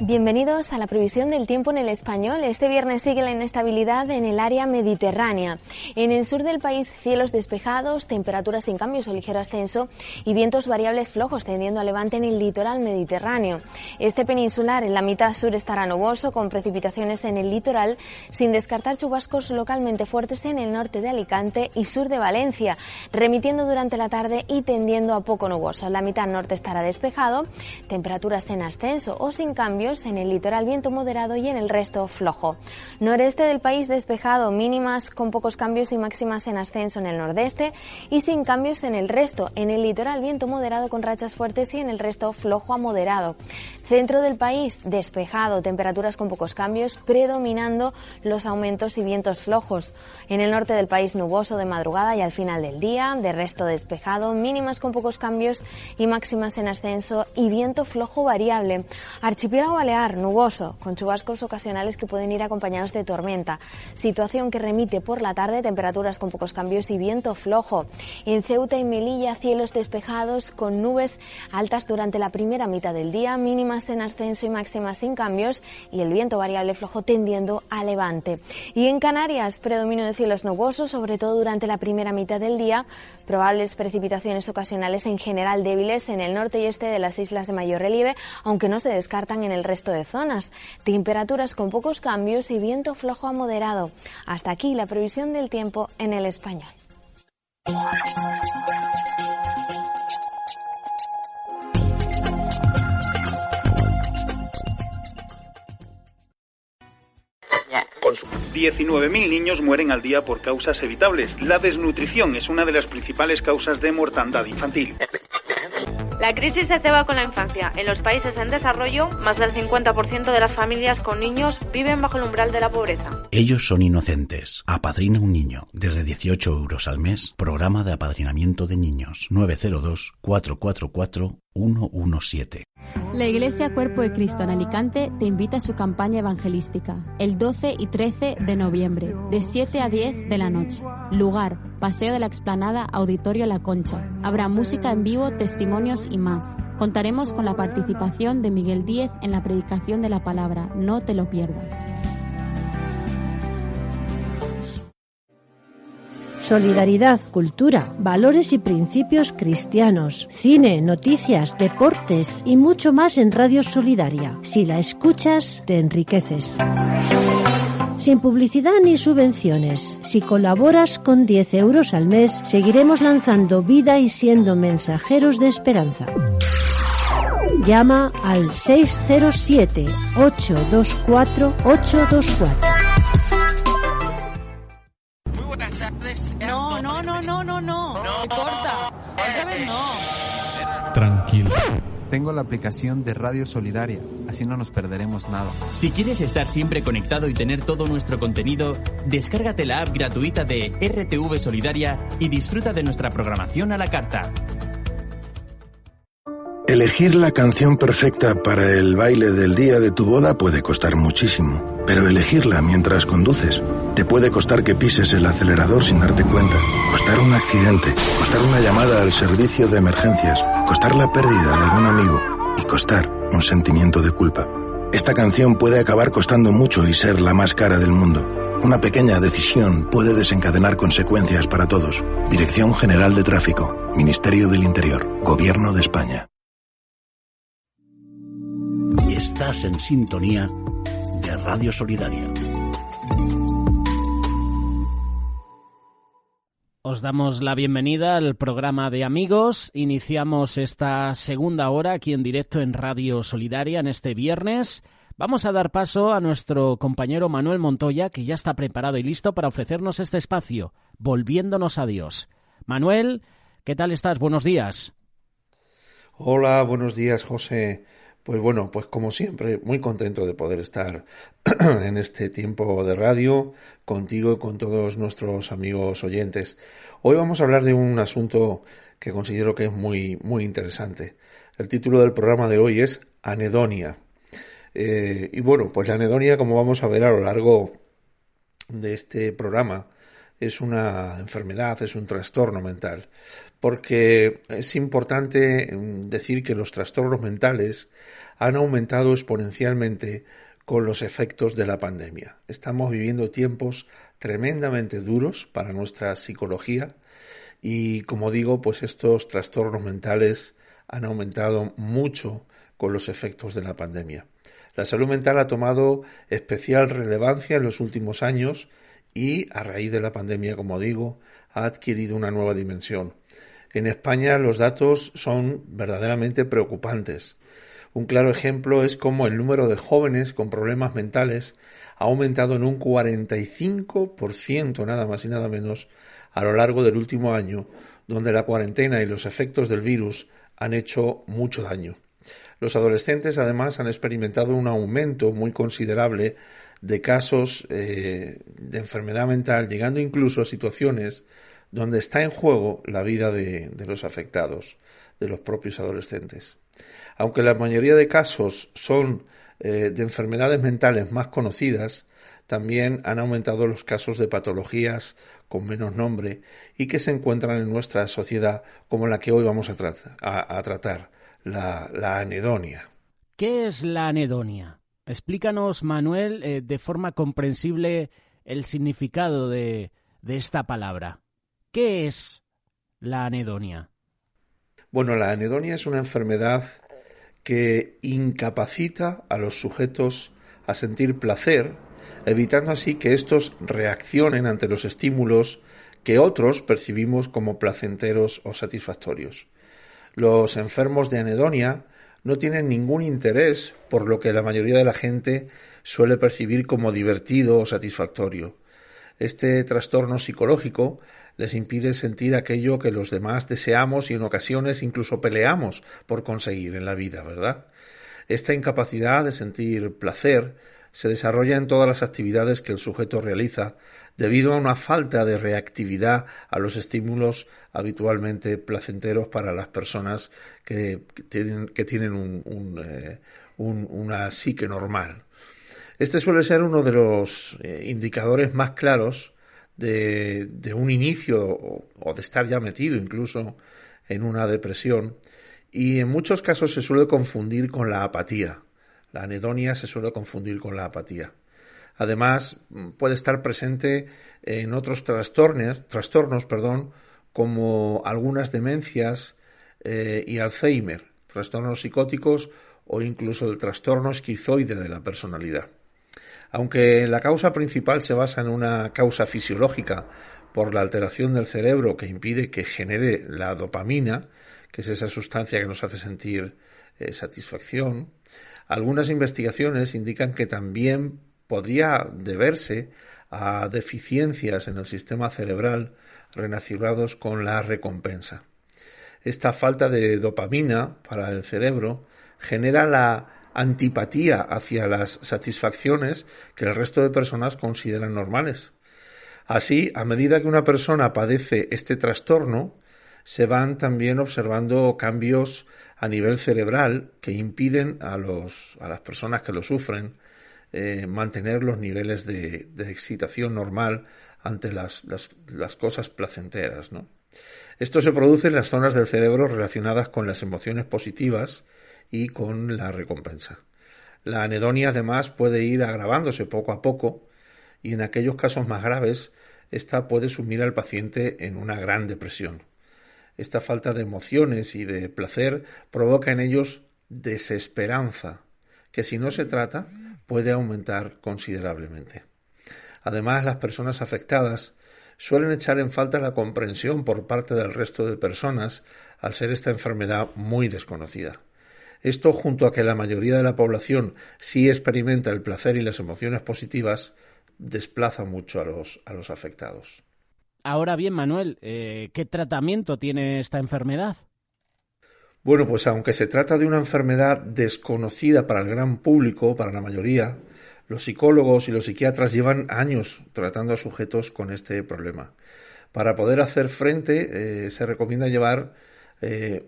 Bienvenidos a la previsión del tiempo en el español. Este viernes sigue la inestabilidad en el área mediterránea. En el sur del país, cielos despejados, temperaturas sin cambios o ligero ascenso y vientos variables flojos tendiendo a levante en el litoral mediterráneo. Este peninsular en la mitad sur estará nuboso con precipitaciones en el litoral, sin descartar chubascos localmente fuertes en el norte de Alicante y sur de Valencia, remitiendo durante la tarde y tendiendo a poco nuboso. En la mitad norte estará despejado, temperaturas en ascenso o sin cambios. En el litoral viento moderado y en el resto flojo. Noreste del país despejado, mínimas con pocos cambios y máximas en ascenso en el nordeste y sin cambios en el resto. En el litoral viento moderado con rachas fuertes y en el resto flojo a moderado. Centro del país despejado, temperaturas con pocos cambios, predominando los aumentos y vientos flojos. En el norte del país nuboso de madrugada y al final del día, de resto despejado, mínimas con pocos cambios y máximas en ascenso y viento flojo variable. Archipiélago Balear, nuboso, con chubascos ocasionales que pueden ir acompañados de tormenta. Situación que remite por la tarde, temperaturas con pocos cambios y viento flojo. En Ceuta y Melilla, cielos despejados con nubes altas durante la primera mitad del día, mínimas en ascenso y máximas sin cambios y el viento variable flojo tendiendo a levante. Y en Canarias, predominio de cielos nubosos, sobre todo durante la primera mitad del día, probables precipitaciones ocasionales en general débiles en el norte y este de las islas de mayor relieve, aunque no se descartan en el resto de zonas. Temperaturas con pocos cambios y viento flojo a moderado. Hasta aquí la previsión del tiempo en el español. Con 19.000 niños mueren al día por causas evitables. La desnutrición es una de las principales causas de mortandad infantil. La crisis se ceba con la infancia. En los países en desarrollo, más del 50% de las familias con niños viven bajo el umbral de la pobreza. Ellos son inocentes. Apadrina un niño. Desde 18 euros al mes. Programa de apadrinamiento de niños. 902 444 117. La Iglesia Cuerpo de Cristo en Alicante te invita a su campaña evangelística el 12 y 13 de noviembre, de 7 a 10 de la noche. Lugar, Paseo de la Explanada, Auditorio La Concha. Habrá música en vivo, testimonios y más. Contaremos con la participación de Miguel Díez en la predicación de la palabra. No te lo pierdas. Solidaridad, cultura, valores y principios cristianos, cine, noticias, deportes y mucho más en Radio Solidaria. Si la escuchas, te enriqueces. Sin publicidad ni subvenciones. Si colaboras con 10 euros al mes, seguiremos lanzando vida y siendo mensajeros de esperanza. Llama al 607-824-824. No. Se corta. Otra vez no. Tranquilo. Tengo la aplicación de Radio Solidaria, así no nos perderemos nada. Si quieres estar siempre conectado y tener todo nuestro contenido, descárgate la app gratuita de RTV Solidaria y disfruta de nuestra programación a la carta. Elegir la canción perfecta para el baile del día de tu boda puede costar muchísimo, pero elegirla mientras conduces te puede costar que pises el acelerador sin darte cuenta, costar un accidente, costar una llamada al servicio de emergencias, costar la pérdida de algún amigo y costar un sentimiento de culpa. Esta canción puede acabar costando mucho y ser la más cara del mundo. Una pequeña decisión puede desencadenar consecuencias para todos. Dirección General de Tráfico, Ministerio del Interior, Gobierno de España. Estás en sintonía de Radio Solidaria. Os damos la bienvenida al programa de Amigos. Iniciamos esta segunda hora aquí en directo en Radio Solidaria en este viernes. Vamos a dar paso a nuestro compañero Manuel Montoya, que ya está preparado y listo para ofrecernos este espacio, Volviéndonos a Dios. Manuel, ¿qué tal estás? Buenos días. Hola, buenos días, José. Pues bueno, pues como siempre, muy contento de poder estar en este tiempo de radio contigo y con todos nuestros amigos oyentes. Hoy vamos a hablar de un asunto que considero que es muy interesante. El título del programa de hoy es Anedonia. Y bueno, pues la anedonia, como vamos a ver a lo largo de este programa, es una enfermedad, es un trastorno mental, porque es importante decir que los trastornos mentales han aumentado exponencialmente con los efectos de la pandemia. Estamos viviendo tiempos tremendamente duros para nuestra psicología y, como digo, pues estos trastornos mentales han aumentado mucho con los efectos de la pandemia. La salud mental ha tomado especial relevancia en los últimos años y, a raíz de la pandemia, como digo, ha adquirido una nueva dimensión. En España los datos son verdaderamente preocupantes. Un claro ejemplo es cómo el número de jóvenes con problemas mentales ha aumentado en un 45%, nada más y nada menos, a lo largo del último año, donde la cuarentena y los efectos del virus han hecho mucho daño. Los adolescentes, además, han experimentado un aumento muy considerable de casos de enfermedad mental, llegando incluso a situaciones donde está en juego la vida de los afectados, de los propios adolescentes. Aunque la mayoría de casos son de enfermedades mentales más conocidas, también han aumentado los casos de patologías con menos nombre y que se encuentran en nuestra sociedad, como la que hoy vamos a tratar. La anedonia. ¿Qué es la anedonia? Explícanos, Manuel, de forma comprensible el significado de esta palabra. ¿Qué es la anedonia? Bueno, la anedonia es una enfermedad que incapacita a los sujetos a sentir placer, evitando así que estos reaccionen ante los estímulos que otros percibimos como placenteros o satisfactorios. Los enfermos de anedonia no tienen ningún interés por lo que la mayoría de la gente suele percibir como divertido o satisfactorio. Este trastorno psicológico les impide sentir aquello que los demás deseamos y en ocasiones incluso peleamos por conseguir en la vida, ¿verdad? Esta incapacidad de sentir placer se desarrolla en todas las actividades que el sujeto realiza debido a una falta de reactividad a los estímulos habitualmente placenteros para las personas que tienen una psique normal. Este suele ser uno de los indicadores más claros de un inicio o de estar ya metido incluso en una depresión, y en muchos casos se suele confundir con la apatía. La anedonia se suele confundir con la apatía. Además, puede estar presente en otros trastornos, como algunas demencias y Alzheimer, trastornos psicóticos o incluso el trastorno esquizoide de la personalidad. Aunque la causa principal se basa en una causa fisiológica por la alteración del cerebro que impide que genere la dopamina, que es esa sustancia que nos hace sentir satisfacción, algunas investigaciones indican que también podría deberse a deficiencias en el sistema cerebral relacionados con la recompensa. Esta falta de dopamina para el cerebro genera la antipatía hacia las satisfacciones que el resto de personas consideran normales. Así, a medida que una persona padece este trastorno, se van también observando cambios a nivel cerebral que impiden a las personas que lo sufren mantener los niveles de excitación normal ante las cosas placenteras, ¿no? Esto se produce en las zonas del cerebro relacionadas con las emociones positivas y con la recompensa. La anedonia además puede ir agravándose poco a poco y en aquellos casos más graves esta puede sumir al paciente en una gran depresión. Esta falta de emociones y de placer provoca en ellos desesperanza, que si no se trata puede aumentar considerablemente. Además, las personas afectadas suelen echar en falta la comprensión por parte del resto de personas al ser esta enfermedad muy desconocida. Esto, junto a que la mayoría de la población sí experimenta el placer y las emociones positivas, desplaza mucho a los afectados. Ahora bien, Manuel, ¿qué tratamiento tiene esta enfermedad? Bueno, pues aunque se trata de una enfermedad desconocida para el gran público, para la mayoría, los psicólogos y los psiquiatras llevan años tratando a sujetos con este problema. Para poder hacer frente, se recomienda llevar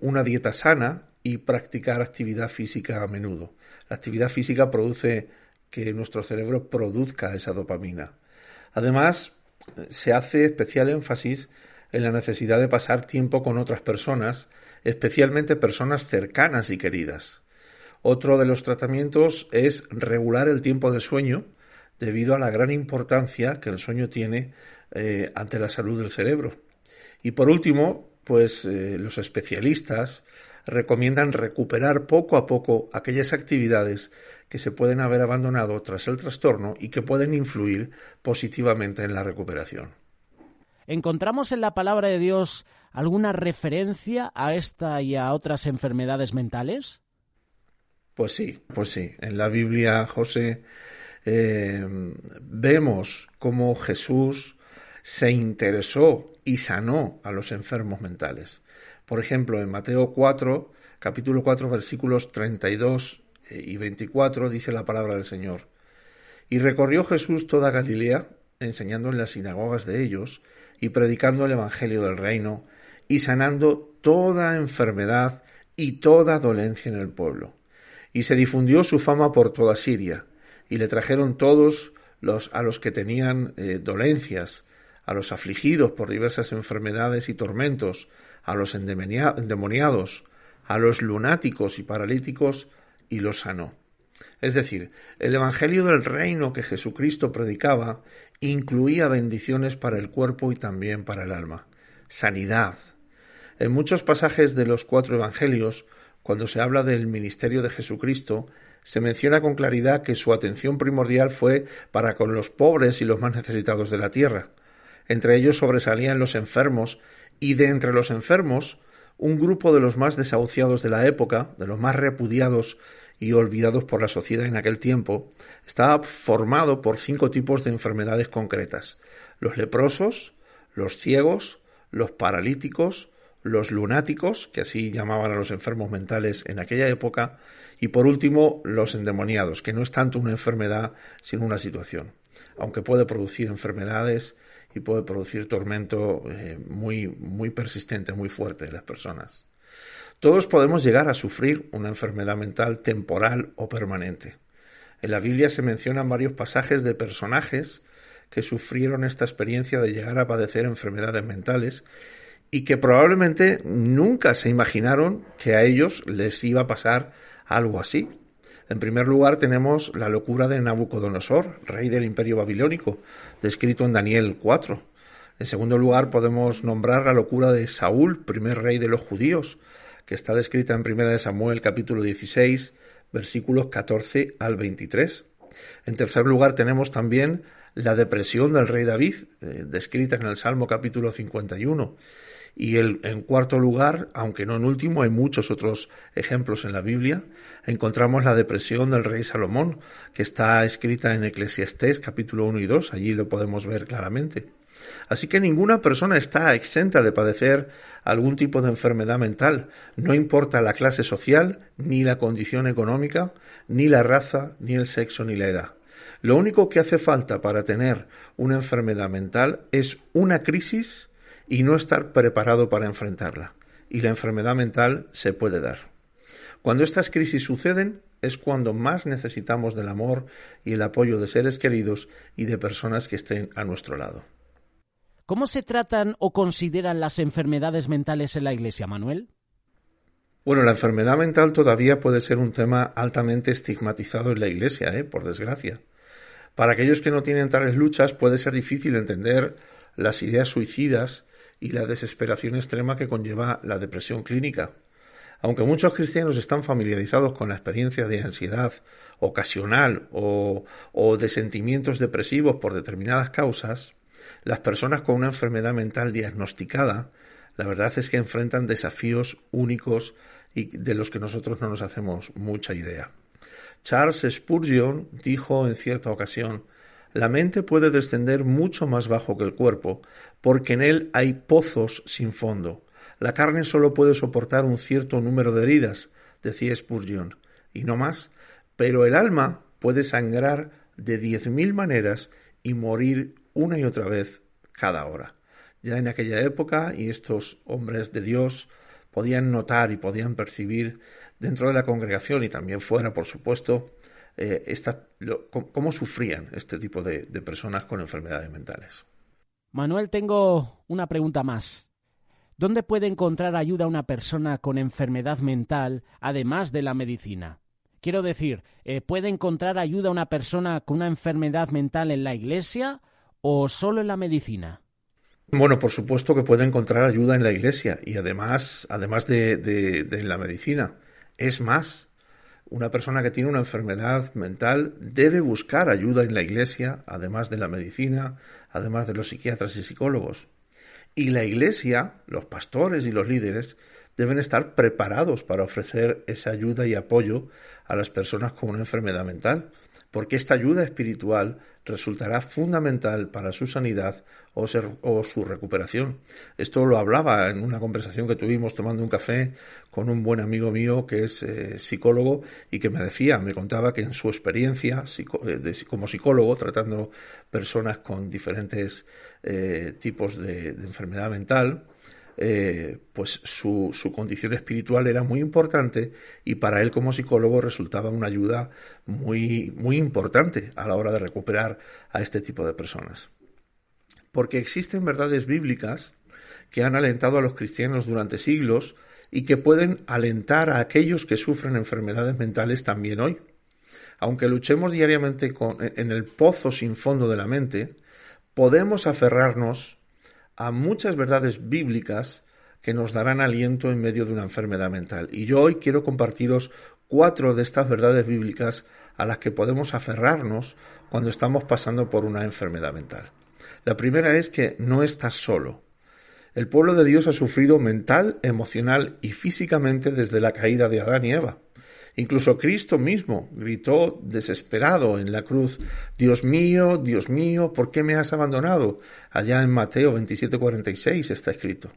una dieta sana y practicar actividad física a menudo. La actividad física produce que nuestro cerebro produzca esa dopamina. Además, se hace especial énfasis en la necesidad de pasar tiempo con otras personas, especialmente personas cercanas y queridas. Otro de los tratamientos es regular el tiempo de sueño debido a la gran importancia que el sueño tiene ante la salud del cerebro. Y por último, pues los especialistas recomiendan recuperar poco a poco aquellas actividades que se pueden haber abandonado tras el trastorno y que pueden influir positivamente en la recuperación. ¿Encontramos en la palabra de Dios alguna referencia a esta y a otras enfermedades mentales? Pues sí. En la Biblia, José, vemos cómo Jesús se interesó y sanó a los enfermos mentales. Por ejemplo, en Mateo 4, capítulo 4, versículos 32 y 24, dice la palabra del Señor. Y recorrió Jesús toda Galilea, enseñando en las sinagogas de ellos y predicando el evangelio del reino y sanando toda enfermedad y toda dolencia en el pueblo. Y se difundió su fama por toda Siria, y le trajeron todos a los que tenían dolencias, a los afligidos por diversas enfermedades y tormentos, a los endemoniados, a los lunáticos y paralíticos, y los sanó. Es decir, el evangelio del reino que Jesucristo predicaba incluía bendiciones para el cuerpo y también para el alma. Sanidad. En muchos pasajes de los 4 evangelios, cuando se habla del ministerio de Jesucristo, se menciona con claridad que su atención primordial fue para con los pobres y los más necesitados de la tierra. Entre ellos sobresalían los enfermos, y de entre los enfermos, un grupo de los más desahuciados de la época, de los más repudiados y olvidados por la sociedad en aquel tiempo, estaba formado por 5 tipos de enfermedades concretas: los leprosos, los ciegos, los paralíticos, los lunáticos, que así llamaban a los enfermos mentales en aquella época, y por último los endemoniados, que no es tanto una enfermedad sino una situación, aunque puede producir enfermedades y puede producir tormento muy persistente, muy fuerte en las personas. Todos podemos llegar a sufrir una enfermedad mental temporal o permanente. En la Biblia se mencionan varios pasajes de personajes que sufrieron esta experiencia de llegar a padecer enfermedades mentales y que probablemente nunca se imaginaron que a ellos les iba a pasar algo así. En primer lugar tenemos la locura de Nabucodonosor, rey del imperio babilónico, descrito en Daniel 4. En segundo lugar podemos nombrar la locura de Saúl, primer rey de los judíos, que está descrita en 1 Samuel capítulo 16, versículos 14 al 23. En tercer lugar tenemos también la depresión del rey David, descrita en el Salmo capítulo 51. Y en cuarto lugar, aunque no en último, hay muchos otros ejemplos en la Biblia, encontramos la depresión del rey Salomón, que está escrita en Eclesiastés capítulo 1 y 2, allí lo podemos ver claramente. Así que ninguna persona está exenta de padecer algún tipo de enfermedad mental, no importa la clase social, ni la condición económica, ni la raza, ni el sexo, ni la edad. Lo único que hace falta para tener una enfermedad mental es una crisis y no estar preparado para enfrentarla. Y la enfermedad mental se puede dar. Cuando estas crisis suceden es cuando más necesitamos del amor y el apoyo de seres queridos y de personas que estén a nuestro lado. ¿Cómo se tratan o consideran las enfermedades mentales en la Iglesia, Manuel? Bueno, la enfermedad mental todavía puede ser un tema altamente estigmatizado en la Iglesia, por desgracia. Para aquellos que no tienen tales luchas puede ser difícil entender las ideas suicidas y la desesperación extrema que conlleva la depresión clínica. Aunque muchos cristianos están familiarizados con la experiencia de ansiedad ocasional o de sentimientos depresivos por determinadas causas, las personas con una enfermedad mental diagnosticada, la verdad es que enfrentan desafíos únicos y de los que nosotros no nos hacemos mucha idea. Charles Spurgeon dijo en cierta ocasión: «La mente puede descender mucho más bajo que el cuerpo, porque en él hay pozos sin fondo. La carne solo puede soportar un cierto número de heridas», decía Spurgeon, y no más, pero el alma puede sangrar de 10.000 maneras y morir una y otra vez cada hora. Ya en aquella época, y estos hombres de Dios podían notar y podían percibir dentro de la congregación y también fuera, por supuesto, cómo sufrían este tipo de personas con enfermedades mentales. Manuel, tengo una pregunta más. ¿Dónde puede encontrar ayuda una persona con enfermedad mental, además de la medicina? Quiero decir, ¿puede encontrar ayuda una persona con una enfermedad mental en la Iglesia o solo en la medicina? Bueno, por supuesto que puede encontrar ayuda en la Iglesia y además de la medicina. Es más, una persona que tiene una enfermedad mental debe buscar ayuda en la Iglesia, además de la medicina, además de los psiquiatras y psicólogos. Y la Iglesia, los pastores y los líderes, deben estar preparados para ofrecer esa ayuda y apoyo a las personas con una enfermedad mental, porque esta ayuda espiritual resultará fundamental para su sanidad o su recuperación. Esto lo hablaba en una conversación que tuvimos tomando un café con un buen amigo mío que es psicólogo y que me contaba que en su experiencia como psicólogo, tratando personas con diferentes tipos de enfermedad mental, pues su condición espiritual era muy importante y para él como psicólogo resultaba una ayuda muy, muy importante a la hora de recuperar a este tipo de personas. Porque existen verdades bíblicas que han alentado a los cristianos durante siglos y que pueden alentar a aquellos que sufren enfermedades mentales también hoy. Aunque luchemos diariamente en el pozo sin fondo de la mente, podemos aferrarnos a muchas verdades bíblicas que nos darán aliento en medio de una enfermedad mental. Y yo hoy quiero compartiros 4 de estas verdades bíblicas a las que podemos aferrarnos cuando estamos pasando por una enfermedad mental. La primera es que no estás solo. El pueblo de Dios ha sufrido mental, emocional y físicamente desde la caída de Adán y Eva. Incluso Cristo mismo gritó desesperado en la cruz: Dios mío, ¿por qué me has abandonado? Allá en Mateo 27:46 está escrito,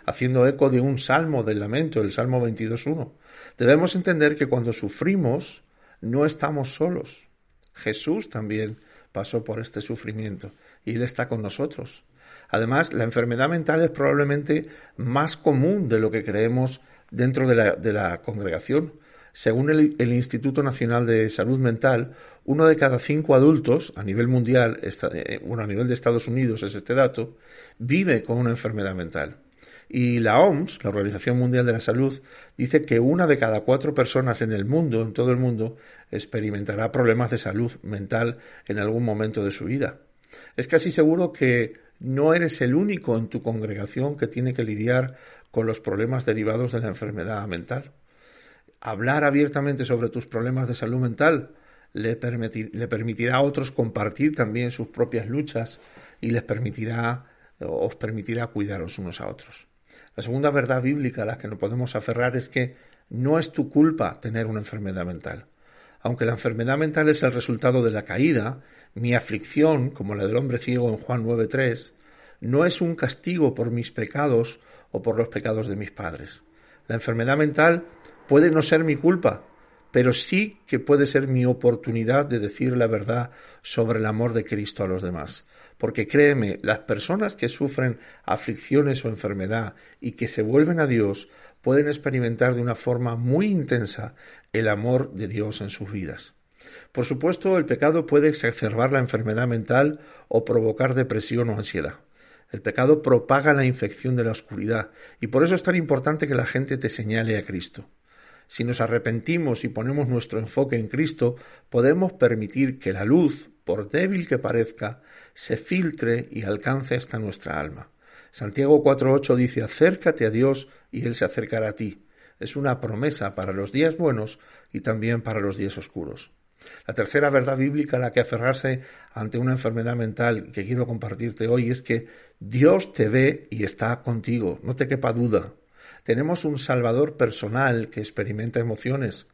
haciendo eco de un salmo del lamento, el Salmo 22:1. Debemos entender que cuando sufrimos no estamos solos. Jesús también pasó por este sufrimiento y Él está con nosotros. Además, la enfermedad mental es probablemente más común de lo que creemos dentro de la congregación. Según el Instituto Nacional de Salud Mental, 1 de cada 5 adultos a nivel mundial, a nivel de Estados Unidos es este dato, vive con una enfermedad mental. Y la OMS, la Organización Mundial de la Salud, dice que 1 de cada 4 personas en el mundo, en todo el mundo, experimentará problemas de salud mental en algún momento de su vida. Es casi seguro que no eres el único en tu congregación que tiene que lidiar con los problemas derivados de la enfermedad mental. Hablar abiertamente sobre tus problemas de salud mental le permitirá a otros compartir también sus propias luchas y os permitirá cuidaros unos a otros. La segunda verdad bíblica a la que nos podemos aferrar es que no es tu culpa tener una enfermedad mental. Aunque la enfermedad mental es el resultado de la caída, mi aflicción, como la del hombre ciego en Juan 9:3, no es un castigo por mis pecados o por los pecados de mis padres. La enfermedad mental puede no ser mi culpa, pero sí que puede ser mi oportunidad de decir la verdad sobre el amor de Cristo a los demás. Porque créeme, las personas que sufren aflicciones o enfermedad y que se vuelven a Dios pueden experimentar de una forma muy intensa el amor de Dios en sus vidas. Por supuesto, el pecado puede exacerbar la enfermedad mental o provocar depresión o ansiedad. El pecado propaga la infección de la oscuridad y por eso es tan importante que la gente te señale a Cristo. Si nos arrepentimos y ponemos nuestro enfoque en Cristo, podemos permitir que la luz, por débil que parezca, se filtre y alcance hasta nuestra alma. Santiago 4:8 dice: acércate a Dios y Él se acercará a ti. Es una promesa para los días buenos y también para los días oscuros. La tercera verdad bíblica a la que aferrarse ante una enfermedad mental que quiero compartirte hoy es que Dios te ve y está contigo, no te quepa duda. Tenemos un Salvador personal que experimenta emociones.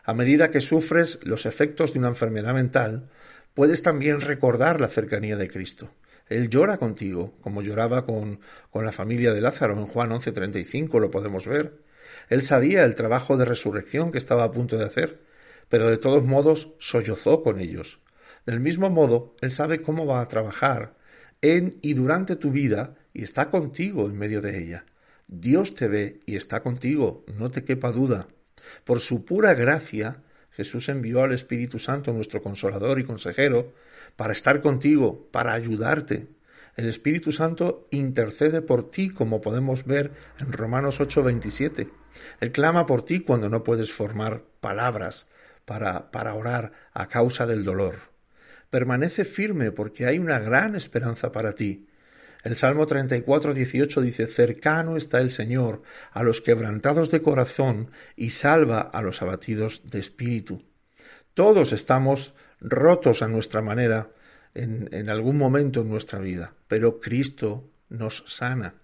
A medida que sufres los efectos de una enfermedad mental, puedes también recordar la cercanía de Cristo. Él llora contigo, como lloraba con la familia de Lázaro. En Juan 11:35 lo podemos ver. Él sabía el trabajo de resurrección que estaba a punto de hacer, pero de todos modos sollozó con ellos. Del mismo modo, Él sabe cómo va a trabajar en y durante tu vida y está contigo en medio de ella. Dios te ve y está contigo, no te quepa duda. Por su pura gracia, Jesús envió al Espíritu Santo, nuestro Consolador y Consejero, para estar contigo, para ayudarte. El Espíritu Santo intercede por ti, como podemos ver en Romanos 8:27. Él clama por ti cuando no puedes formar palabras para orar a causa del dolor. Permanece firme porque hay una gran esperanza para ti. El Salmo 34:18 dice: cercano está el Señor a los quebrantados de corazón y salva a los abatidos de espíritu. Todos estamos rotos a nuestra manera en algún momento en nuestra vida, pero Cristo nos sana.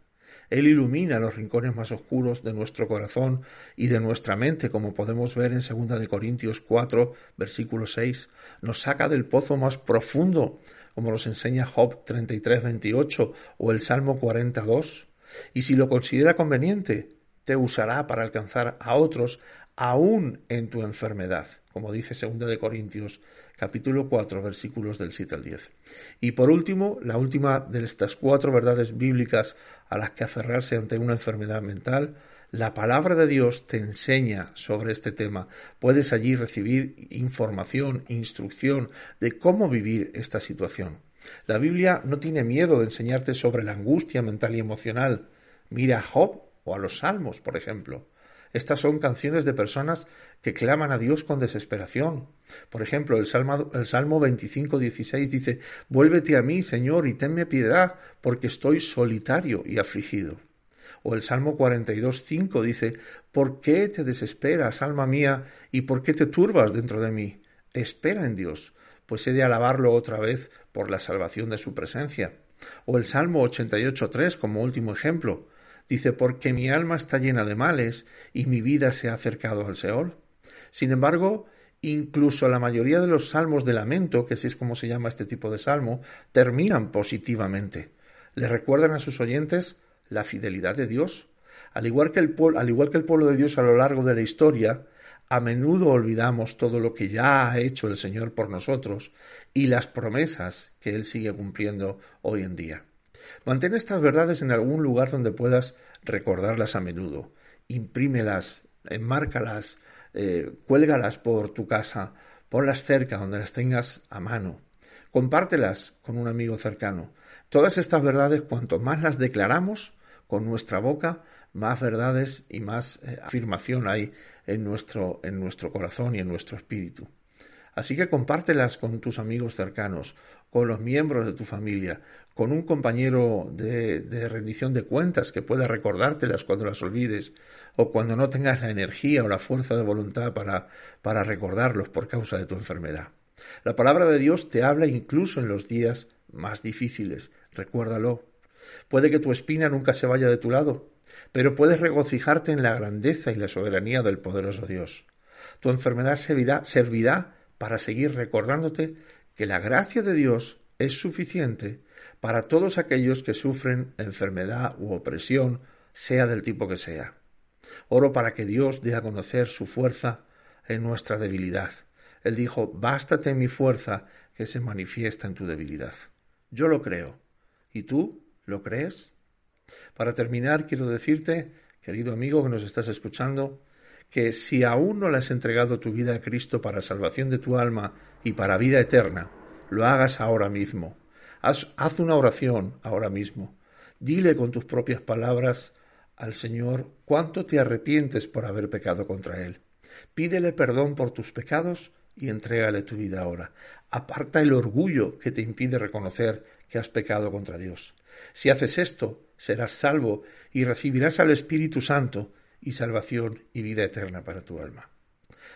Él ilumina los rincones más oscuros de nuestro corazón y de nuestra mente, como podemos ver en 2 de Corintios 4, versículo 6. Nos saca del pozo más profundo, como nos enseña Job 33:28 o el Salmo 42. Y si lo considera conveniente, te usará para alcanzar a otros aún en tu enfermedad, como dice 2 de Corintios capítulo 4, versículos del 7 al 10. Y por último, la última de estas 4 verdades bíblicas a las que aferrarse ante una enfermedad mental: la palabra de Dios te enseña sobre este tema. Puedes allí recibir información, instrucción de cómo vivir esta situación. La Biblia no tiene miedo de enseñarte sobre la angustia mental y emocional. Mira a Job o a los Salmos, por ejemplo. Estas son canciones de personas que claman a Dios con desesperación. Por ejemplo, el Salmo 25:16 dice: vuélvete a mí, Señor, y tenme piedad, porque estoy solitario y afligido. O el Salmo 42:5 dice: ¿por qué te desesperas, alma mía, y por qué te turbas dentro de mí? Espera en Dios, pues he de alabarlo otra vez por la salvación de su presencia. O el Salmo 88:3 como último ejemplo. Dice: porque mi alma está llena de males y mi vida se ha acercado al Seol. Sin embargo, incluso la mayoría de los salmos de lamento, que así es como se llama este tipo de salmo, terminan positivamente. Le recuerdan a sus oyentes la fidelidad de Dios. Al igual que el pueblo de Dios a lo largo de la historia, a menudo olvidamos todo lo que ya ha hecho el Señor por nosotros y las promesas que Él sigue cumpliendo hoy en día. Mantén estas verdades en algún lugar donde puedas recordarlas a menudo. Imprímelas, enmárcalas, cuélgalas por tu casa, ponlas cerca donde las tengas a mano. Compártelas con un amigo cercano. Todas estas verdades, cuanto más las declaramos con nuestra boca, más verdades y más afirmación hay en nuestro corazón y en nuestro espíritu. Así que compártelas con tus amigos cercanos, con los miembros de tu familia, con un compañero de rendición de cuentas que pueda recordártelas cuando las olvides o cuando no tengas la energía o la fuerza de voluntad para recordarlos por causa de tu enfermedad. La palabra de Dios te habla incluso en los días más difíciles, recuérdalo. Puede que tu espina nunca se vaya de tu lado, pero puedes regocijarte en la grandeza y la soberanía del poderoso Dios. Tu enfermedad servirá para seguir recordándote que la gracia de Dios es suficiente para todos aquellos que sufren enfermedad u opresión, sea del tipo que sea. Oro para que Dios dé a conocer su fuerza en nuestra debilidad. Él dijo: bástate mi fuerza que se manifiesta en tu debilidad. Yo lo creo. ¿Y tú lo crees? Para terminar, quiero decirte, querido amigo que nos estás escuchando, que si aún no le has entregado tu vida a Cristo para salvación de tu alma y para vida eterna, lo hagas ahora mismo. Haz una oración ahora mismo. Dile con tus propias palabras al Señor cuánto te arrepientes por haber pecado contra Él. Pídele perdón por tus pecados y entrégale tu vida ahora. Aparta el orgullo que te impide reconocer que has pecado contra Dios. Si haces esto, serás salvo y recibirás al Espíritu Santo y salvación y vida eterna para tu alma.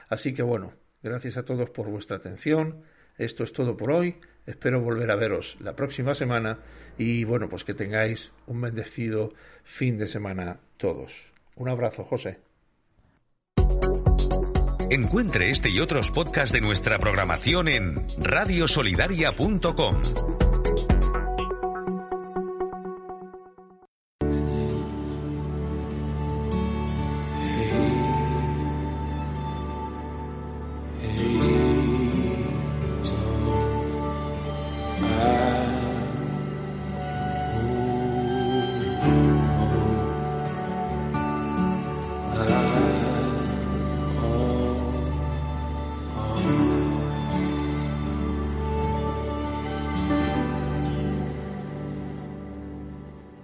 Así que bueno, gracias a todos por vuestra atención. Esto es todo por hoy. Espero volver a veros la próxima semana y bueno, pues que tengáis un bendecido fin de semana todos. Un abrazo, José. Encuentre este y otros podcasts de nuestra programación en radiosolidaria.com.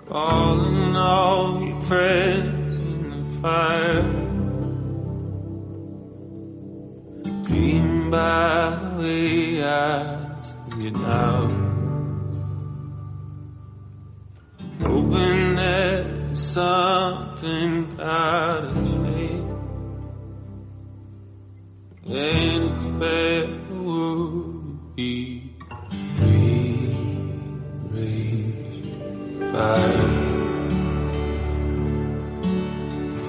Calling all your friends in the fire, dream by the way I see it now, hoping that something gotta change, and expect the world to be rearranged. Fire,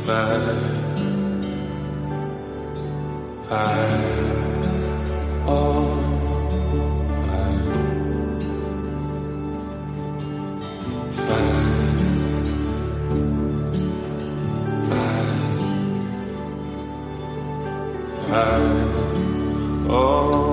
fire, fire, oh, fire, fire, fire, fire, oh.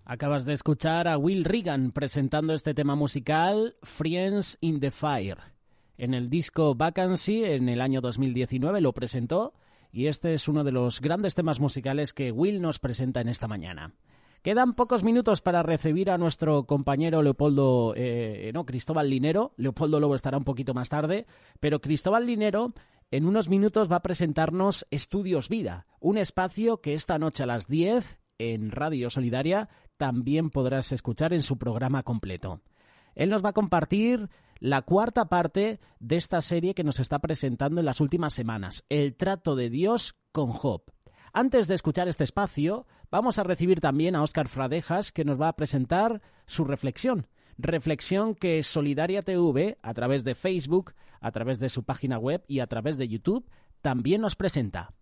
Acabas de escuchar a Will Reagan presentando este tema musical, Friends in the Fire. En el disco Vacancy, en el año 2019, lo presentó y este es uno de los grandes temas musicales que Will nos presenta en esta mañana. Quedan pocos minutos para recibir a nuestro compañero Cristóbal Linero. Leopoldo Lobo estará un poquito más tarde, pero Cristóbal Linero en unos minutos va a presentarnos Estudios Vida, un espacio que esta noche a las 10 en Radio Solidaria también podrás escuchar en su programa completo. Él nos va a compartir la cuarta parte de esta serie que nos está presentando en las últimas semanas, El trato de Dios con Job. Antes de escuchar este espacio, vamos a recibir también a Óscar Fradejas, que nos va a presentar su reflexión que Solidaria TV, a través de Facebook, a través de su página web y a través de YouTube, también nos presenta.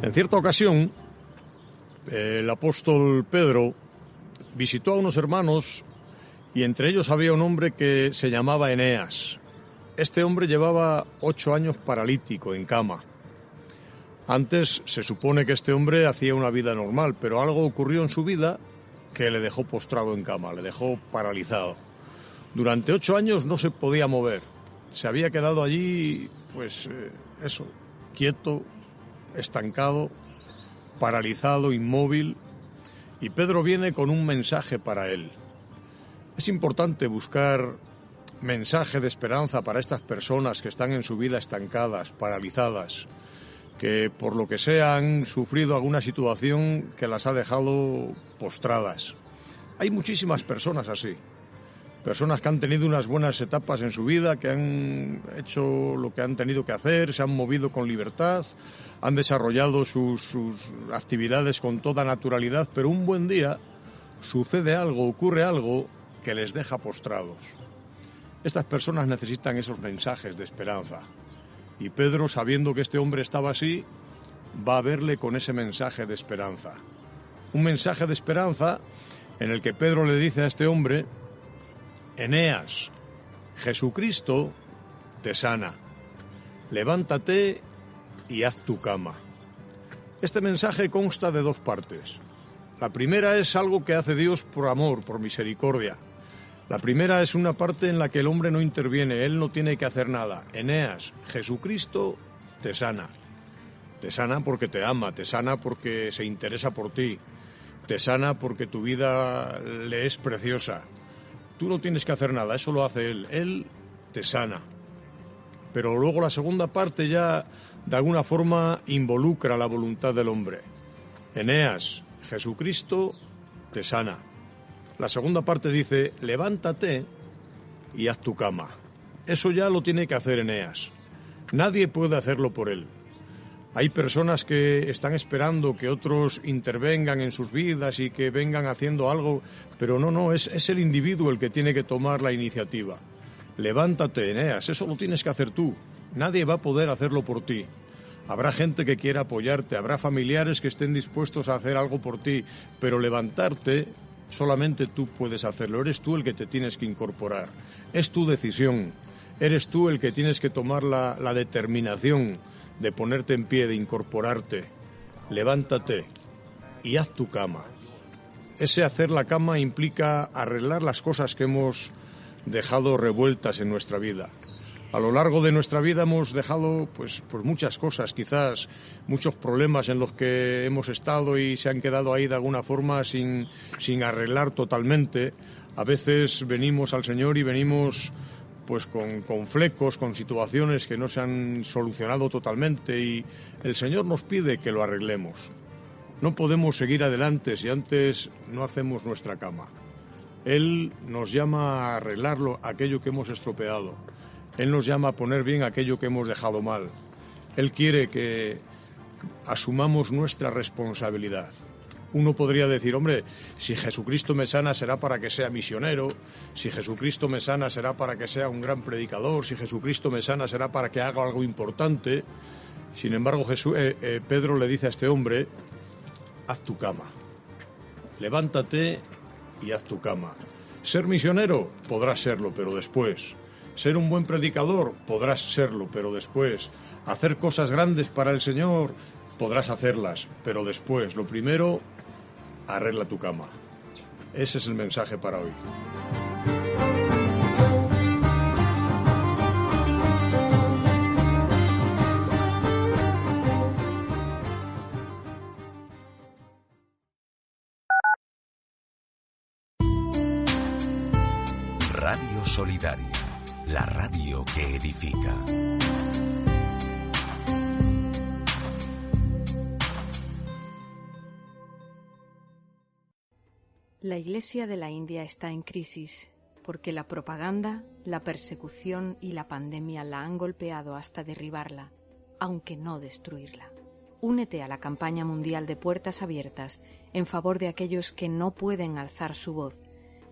En cierta ocasión, el apóstol Pedro visitó a unos hermanos y entre ellos había un hombre que se llamaba Eneas. Este hombre llevaba 8 años paralítico en cama. Antes se supone que este hombre hacía una vida normal, pero algo ocurrió en su vida que le dejó postrado en cama, le dejó paralizado. Durante 8 años no se podía mover, se había quedado allí, quieto, estancado, paralizado, inmóvil, y Pedro viene con un mensaje para él. Es importante buscar mensaje de esperanza para estas personas que están en su vida estancadas, paralizadas, que por lo que sea han sufrido alguna situación que las ha dejado postradas. Hay muchísimas personas así, personas que han tenido unas buenas etapas en su vida, que han hecho lo que han tenido que hacer, se han movido con libertad, han desarrollado sus actividades con toda naturalidad, pero un buen día sucede algo, ocurre algo que les deja postrados. Estas personas necesitan esos mensajes de esperanza. Y Pedro, sabiendo que este hombre estaba así, va a verle con ese mensaje de esperanza. Un mensaje de esperanza en el que Pedro le dice a este hombre: Eneas, Jesucristo te sana. Levántate y haz tu cama. Este mensaje consta de 2 partes. La primera es algo que hace Dios por amor, por misericordia. La primera es una parte en la que el hombre no interviene, él no tiene que hacer nada. Eneas, Jesucristo te sana. Te sana porque te ama, te sana porque se interesa por ti, te sana porque tu vida le es preciosa. Tú no tienes que hacer nada, eso lo hace él te sana. Pero luego la segunda parte ya de alguna forma involucra la voluntad del hombre. Eneas, Jesucristo te sana. La segunda parte dice: levántate y haz tu cama. Eso ya lo tiene que hacer Eneas. Nadie puede hacerlo por él. Hay personas que están esperando que otros intervengan en sus vidas y que vengan haciendo algo, pero no, es el individuo el que tiene que tomar la iniciativa. Levántate, Eneas, eso lo tienes que hacer tú. Nadie va a poder hacerlo por ti. Habrá gente que quiera apoyarte, habrá familiares que estén dispuestos a hacer algo por ti, pero levantarte solamente tú puedes hacerlo. Eres tú el que te tienes que incorporar. Es tu decisión. Eres tú el que tienes que tomar la determinación de ponerte en pie, de incorporarte. Levántate y haz tu cama. Ese hacer la cama implica arreglar las cosas que hemos dejado revueltas en nuestra vida. A lo largo de nuestra vida hemos dejado pues muchas cosas, quizás muchos problemas en los que hemos estado y se han quedado ahí de alguna forma sin arreglar totalmente. A veces venimos al Señor y venimos pues con flecos, con situaciones que no se han solucionado totalmente, y el Señor nos pide que lo arreglemos. No podemos seguir adelante si antes no hacemos nuestra cama. Él nos llama a arreglarlo, aquello que hemos estropeado. Él nos llama a poner bien aquello que hemos dejado mal. Él quiere que asumamos nuestra responsabilidad. Uno podría decir: hombre, si Jesucristo me sana será para que sea misionero, si Jesucristo me sana será para que sea un gran predicador, si Jesucristo me sana será para que haga algo importante. Sin embargo, Pedro le dice a este hombre: haz tu cama. Levántate y haz tu cama. Ser misionero, podrás serlo, pero después. Ser un buen predicador, podrás serlo, pero después. Hacer cosas grandes para el Señor, podrás hacerlas, pero después. Lo primero, arregla tu cama. Ese es el mensaje para hoy. Radio Solidaria, la radio que edifica. La Iglesia de la India está en crisis porque la propaganda, la persecución y la pandemia la han golpeado hasta derribarla, aunque no destruirla. Únete a la campaña mundial de Puertas Abiertas en favor de aquellos que no pueden alzar su voz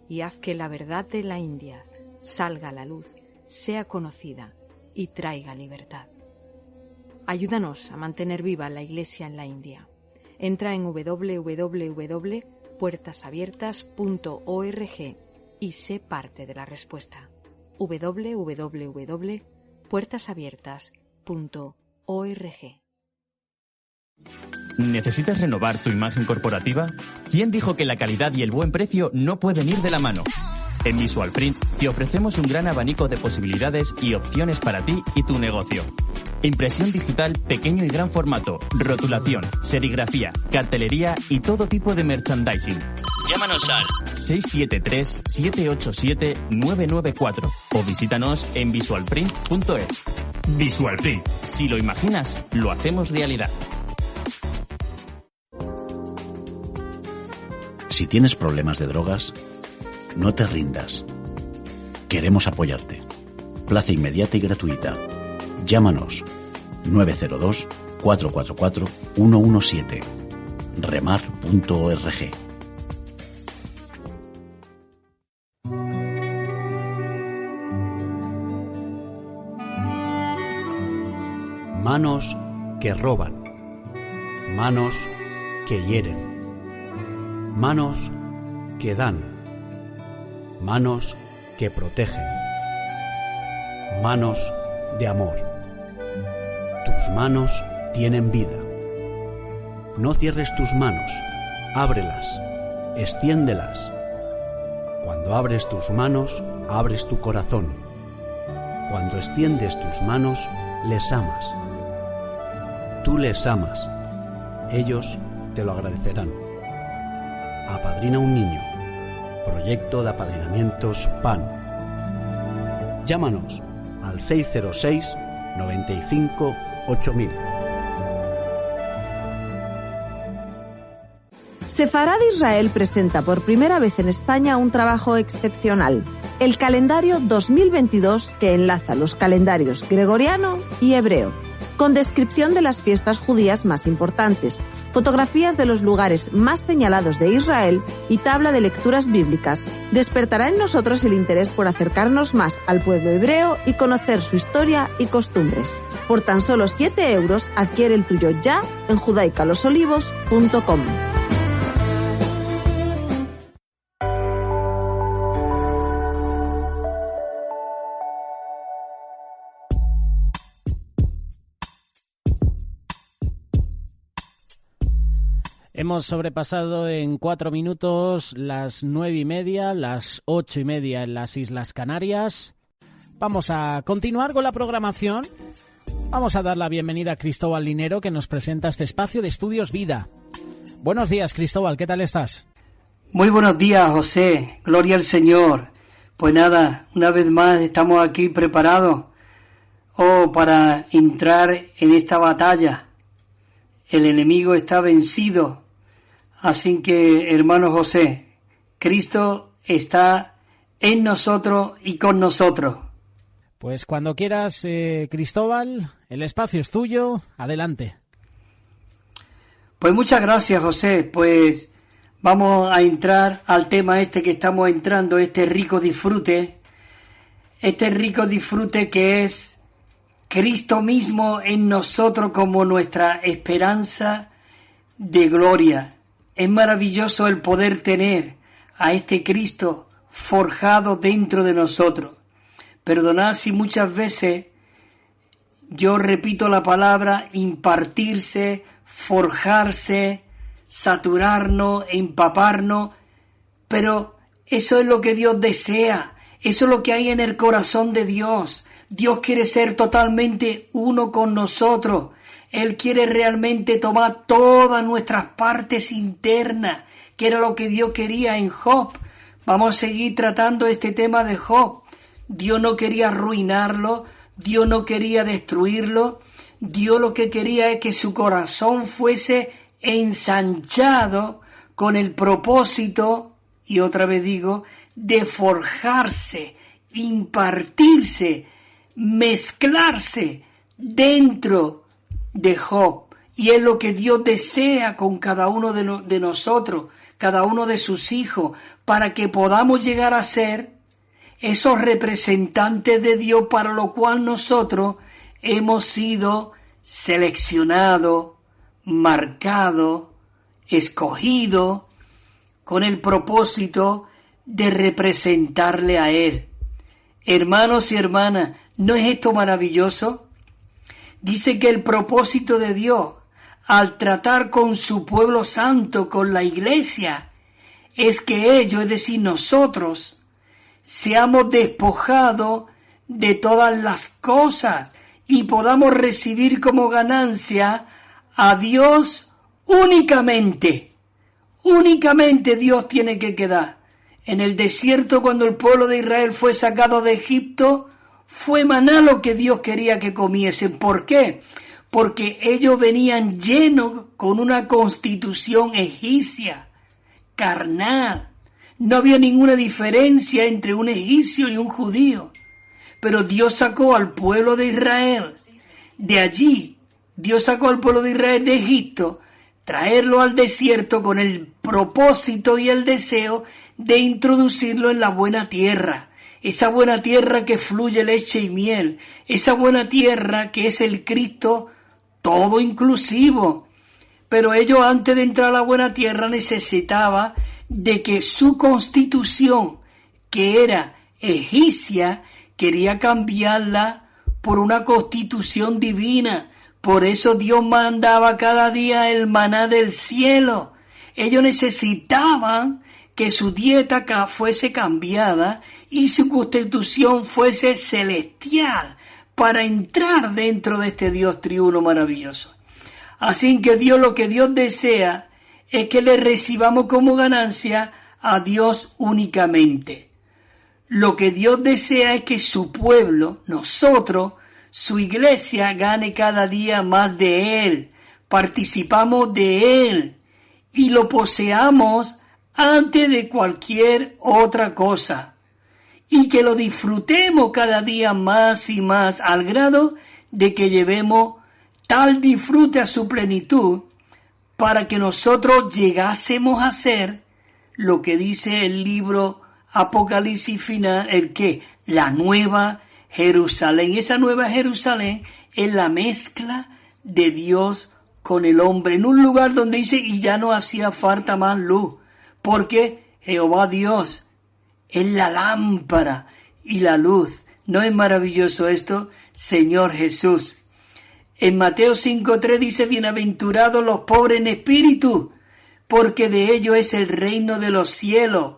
y haz que la verdad de la India salga a la luz, sea conocida y traiga libertad. Ayúdanos a mantener viva la Iglesia en la India. Entra en www.puertasabiertas.org y sé parte de la respuesta. www.puertasabiertas.org. ¿Necesitas renovar tu imagen corporativa? ¿Quién dijo que la calidad y el buen precio no pueden ir de la mano? En Visualprint te ofrecemos un gran abanico de posibilidades y opciones para ti y tu negocio. Impresión digital pequeño y gran formato, rotulación, serigrafía, cartelería y todo tipo de merchandising. Llámanos al 673-787-994 o visítanos en visualprint.es. Visualprint. Si lo imaginas, lo hacemos realidad. Si tienes problemas de drogas, no te rindas. Queremos apoyarte. Plaza inmediata y gratuita. Llámanos 902 444 117. remar.org. Manos que roban, manos que hieren, manos que dan, manos que protegen, manos de amor. Tus manos tienen vida. No cierres tus manos, ábrelas, extiéndelas. Cuando abres tus manos, abres tu corazón. Cuando extiendes tus manos, les amas. Tú les amas. Ellos te lo agradecerán. Apadrina un niño. Proyecto de apadrinamientos PAN. Llámanos al 606 95 8000. Sefarad Israel presenta por primera vez en España un trabajo excepcional, el calendario 2022, que enlaza los calendarios gregoriano y hebreo, con descripción de las fiestas judías más importantes, fotografías de los lugares más señalados de Israel y tabla de lecturas bíblicas. Despertará en nosotros el interés por acercarnos más al pueblo hebreo y conocer su historia y costumbres. Por tan solo 7 euros adquiere el tuyo ya en judaicalosolivos.com. Hemos sobrepasado en 4 minutos las 9:30, las 8:30 en las Islas Canarias. Vamos a continuar con la programación. Vamos a dar la bienvenida a Cristóbal Linero, que nos presenta este espacio de Estudios Vida. Buenos días, Cristóbal, ¿qué tal estás? Muy buenos días, José. Gloria al Señor. Pues nada, una vez más estamos aquí preparados para entrar en esta batalla. El enemigo está vencido. Así que, hermano José, Cristo está en nosotros y con nosotros. Pues cuando quieras, Cristóbal, el espacio es tuyo. Adelante. Pues muchas gracias, José. Pues vamos a entrar al tema que estamos entrando, este rico disfrute que es Cristo mismo en nosotros como nuestra esperanza de gloria. Es maravilloso el poder tener a este Cristo forjado dentro de nosotros. Perdonad si muchas veces yo repito la palabra impartirse, forjarse, saturarnos, empaparnos, pero eso es lo que Dios desea, eso es lo que hay en el corazón de Dios. Dios quiere ser totalmente uno con nosotros. Él quiere realmente tomar todas nuestras partes internas, que era lo que Dios quería en Job. Vamos a seguir tratando este tema de Job. Dios no quería arruinarlo, Dios no quería destruirlo. Dios lo que quería es que su corazón fuese ensanchado con el propósito, y otra vez digo, de forjarse, impartirse, mezclarse dentro de Job. Y es lo que Dios desea con cada uno de nosotros, cada uno de sus hijos, para que podamos llegar a ser esos representantes de Dios, para lo cual nosotros hemos sido seleccionados, marcados, escogidos, con el propósito de representarle a Él. Hermanos y hermanas, ¿no es esto maravilloso? Dice que el propósito de Dios al tratar con su pueblo santo, con la iglesia, es que ellos, es decir, nosotros, seamos despojados de todas las cosas y podamos recibir como ganancia a Dios únicamente. Únicamente Dios tiene que quedar. En el desierto, cuando el pueblo de Israel fue sacado de Egipto, fue maná lo que Dios quería que comiesen. ¿Por qué? Porque ellos venían llenos con una constitución egipcia, carnal. No había ninguna diferencia entre un egipcio y un judío. Pero Dios sacó al pueblo de Israel de allí. Dios sacó al pueblo de Israel de Egipto, traerlo al desierto con el propósito y el deseo de introducirlo en la buena tierra. Esa buena tierra que fluye leche y miel. Esa buena tierra que es el Cristo todo inclusivo. Pero ellos, antes de entrar a la buena tierra, necesitaban de que su constitución, que era egipcia, quería cambiarla por una constitución divina. Por eso Dios mandaba cada día el maná del cielo. Ellos necesitaban que su dieta fuese cambiada y su constitución fuese celestial para entrar dentro de este Dios triuno maravilloso. Así que Dios, lo que Dios desea es que le recibamos como ganancia a Dios únicamente. Lo que Dios desea es que su pueblo, nosotros, su iglesia, gane cada día más de Él. Participamos de Él y lo poseamos antes de cualquier otra cosa. Y que lo disfrutemos cada día más y más, al grado de que llevemos tal disfrute a su plenitud, para que nosotros llegásemos a ser lo que dice el libro Apocalipsis final, el que la nueva Jerusalén. Esa nueva Jerusalén es la mezcla de Dios con el hombre, en un lugar donde dice, y ya no hacía falta más luz, porque Jehová Dios es la lámpara y la luz. ¿No es maravilloso esto, Señor Jesús? En Mateo 5:3 dice, bienaventurados los pobres en espíritu, porque de ellos es el reino de los cielos.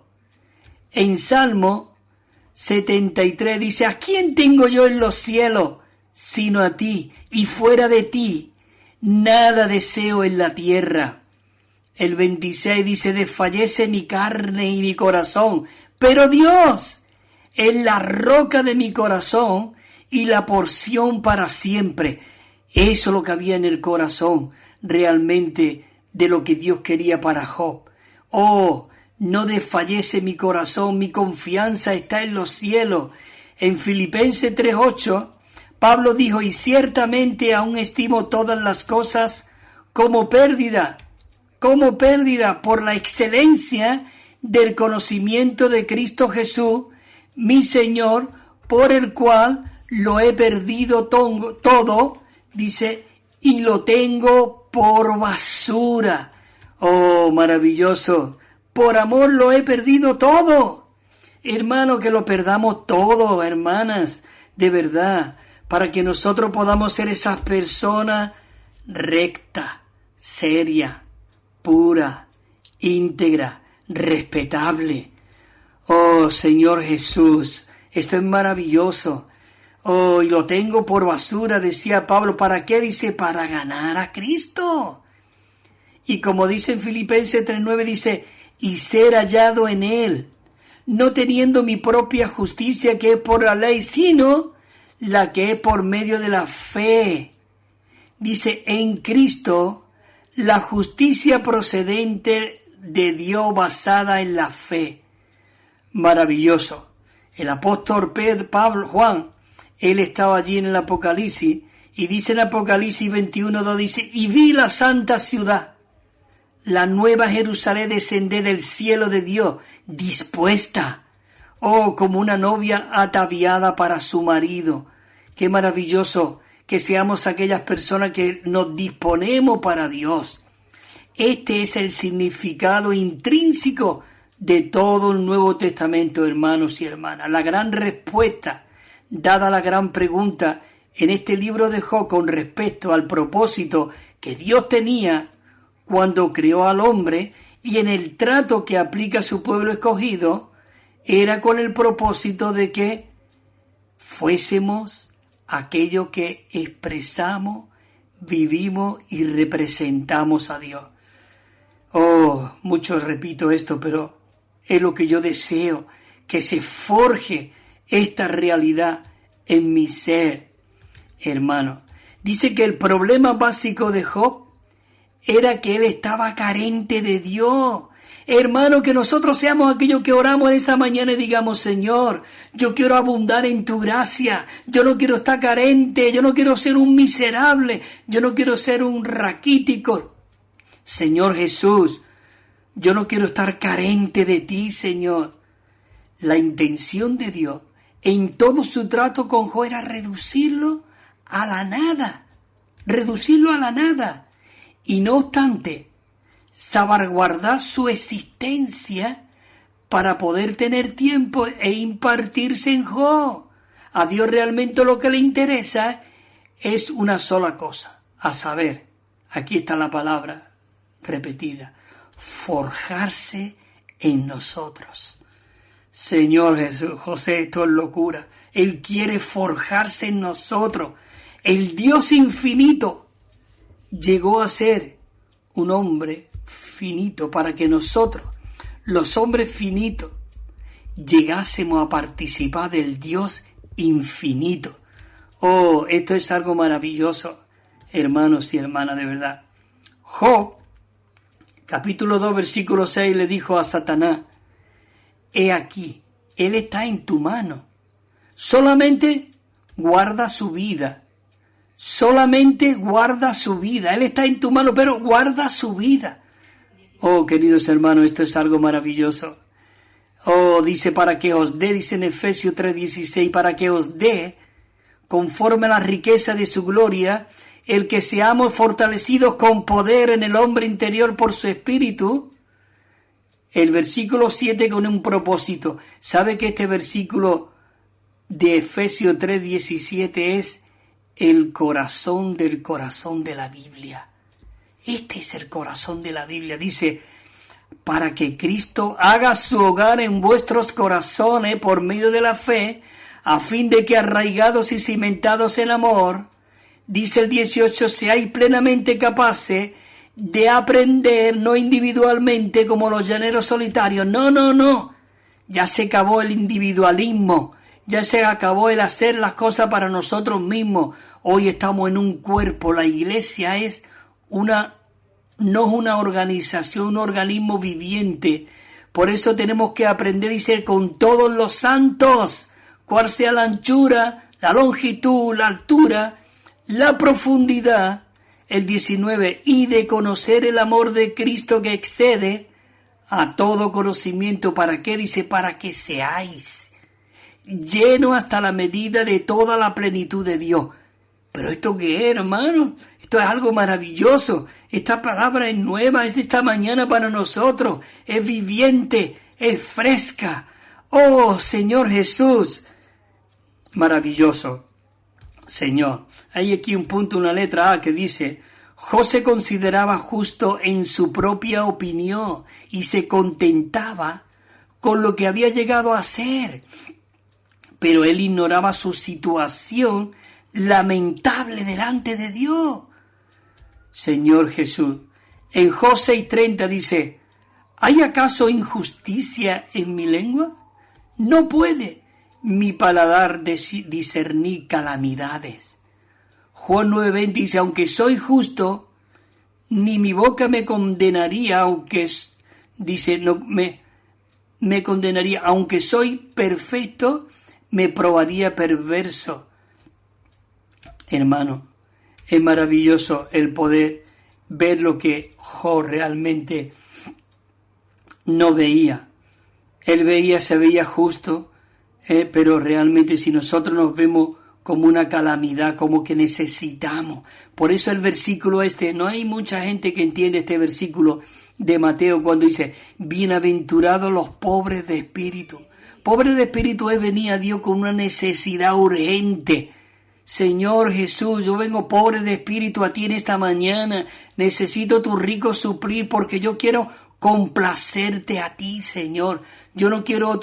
En Salmo 73 dice, ¿a quién tengo yo en los cielos sino a ti? Y fuera de ti nada deseo en la tierra. El 26 dice, desfallece mi carne y mi corazón, pero Dios es la roca de mi corazón y la porción para siempre. Eso es lo que había en el corazón realmente de lo que Dios quería para Job. Oh, no desfallece mi corazón, mi confianza está en los cielos. En Filipenses 3:8, Pablo dijo, y ciertamente aún estimo todas las cosas como pérdida por la excelencia del conocimiento de Cristo Jesús, mi Señor, por el cual lo he perdido todo, dice, y lo tengo por basura. Oh, maravilloso. Por amor lo he perdido todo. Hermano, que lo perdamos todo, hermanas, de verdad, para que nosotros podamos ser esas personas recta, seria, pura, íntegra, respetable. Oh, Señor Jesús, esto es maravilloso. Oh, y lo tengo por basura, decía Pablo. ¿Para qué? Dice, para ganar a Cristo. Y como dice en Filipenses 3:9, dice, y ser hallado en Él, no teniendo mi propia justicia que es por la ley, sino la que es por medio de la fe. Dice, en Cristo, la justicia procedente de Dios basada en la fe. Maravilloso. El apóstol Juan, él estaba allí en el Apocalipsis, y dice en Apocalipsis 21:2, dice, y vi la santa ciudad, la nueva Jerusalén, descender del cielo de Dios, dispuesta, oh, como una novia ataviada para su marido. Qué maravilloso que seamos aquellas personas que nos disponemos para Dios. Este es el significado intrínseco de todo el Nuevo Testamento, hermanos y hermanas. La gran respuesta, dada la gran pregunta en este libro de Job con respecto al propósito que Dios tenía cuando creó al hombre y en el trato que aplica a su pueblo escogido, era con el propósito de que fuésemos aquello que expresamos, vivimos y representamos a Dios. Oh, mucho repito esto, pero es lo que yo deseo, que se forje esta realidad en mi ser, hermano. Dice que el problema básico de Job era que él estaba carente de Dios. Hermano, que nosotros seamos aquellos que oramos esta mañana y digamos: Señor, yo quiero abundar en tu gracia, yo no quiero estar carente, yo no quiero ser un miserable, yo no quiero ser un raquítico. Señor Jesús, yo no quiero estar carente de ti, Señor. La intención de Dios en todo su trato con Job era reducirlo a la nada, y no obstante, salvaguardar su existencia para poder tener tiempo e impartirse en Job. A Dios realmente lo que le interesa es una sola cosa, a saber, aquí está la palabra repetida, forjarse en nosotros. Señor Jesús, José, esto es locura. Él quiere forjarse en nosotros. El Dios infinito llegó a ser un hombre finito para que nosotros, los hombres finitos, llegásemos a participar del Dios infinito. Oh, esto es algo maravilloso, hermanos y hermanas, de verdad. Job, capítulo 2, versículo 6, le dijo a Satanás: he aquí, él está en tu mano, solamente guarda su vida. Solamente guarda su vida. Él está en tu mano, pero guarda su vida. Oh, queridos hermanos, esto es algo maravilloso. Oh, dice, para que os dé, dice en Efesios 3:16, para que os dé, conforme a la riqueza de su gloria, el que seamos fortalecidos con poder en el hombre interior por su espíritu. El versículo 7 con un propósito. ¿Sabe que este versículo de Efesios 3:17 es el corazón del corazón de la Biblia? Este es el corazón de la Biblia. Dice, para que Cristo haga su hogar en vuestros corazones por medio de la fe, a fin de que arraigados y cimentados en amor, dice el 18, seáis plenamente capaces de aprender, no individualmente como los llaneros solitarios. No. Ya se acabó el individualismo. Ya se acabó el hacer las cosas para nosotros mismos. Hoy estamos en un cuerpo. La iglesia es no es una organización, un organismo viviente. Por eso tenemos que aprender y ser con todos los santos, cuál sea la anchura, la longitud, la altura, la profundidad. El 19, y de conocer el amor de Cristo que excede a todo conocimiento. ¿Para qué? Dice, para que seáis lleno hasta la medida de toda la plenitud de Dios. ¿Pero esto qué es, hermano? Esto es algo maravilloso. Esta palabra es nueva, es de esta mañana para nosotros. Es viviente, es fresca. Oh, Señor Jesús. Maravilloso. Señor. Hay aquí un punto, una letra A que dice, Job se consideraba justo en su propia opinión y se contentaba con lo que había llegado a ser. Pero él ignoraba su situación lamentable delante de Dios. Señor Jesús, en Job 6:30 dice, ¿hay acaso injusticia en mi lengua? No puede mi paladar discernir calamidades. Juan 9:20 dice, aunque soy justo, ni mi boca me condenaría, me condenaría, aunque soy perfecto, me probaría perverso. Hermano, es maravilloso el poder ver lo que Job realmente no veía. Él se veía justo, pero realmente si nosotros nos vemos como una calamidad, como que necesitamos. Por eso el versículo no hay mucha gente que entiende este versículo de Mateo cuando dice, bienaventurados los pobres de espíritu. Pobres de espíritu es venir a Dios con una necesidad urgente. Señor Jesús, yo vengo pobre de espíritu a ti en esta mañana. Necesito tu rico suplir porque yo quiero complacerte a ti, Señor. Yo no quiero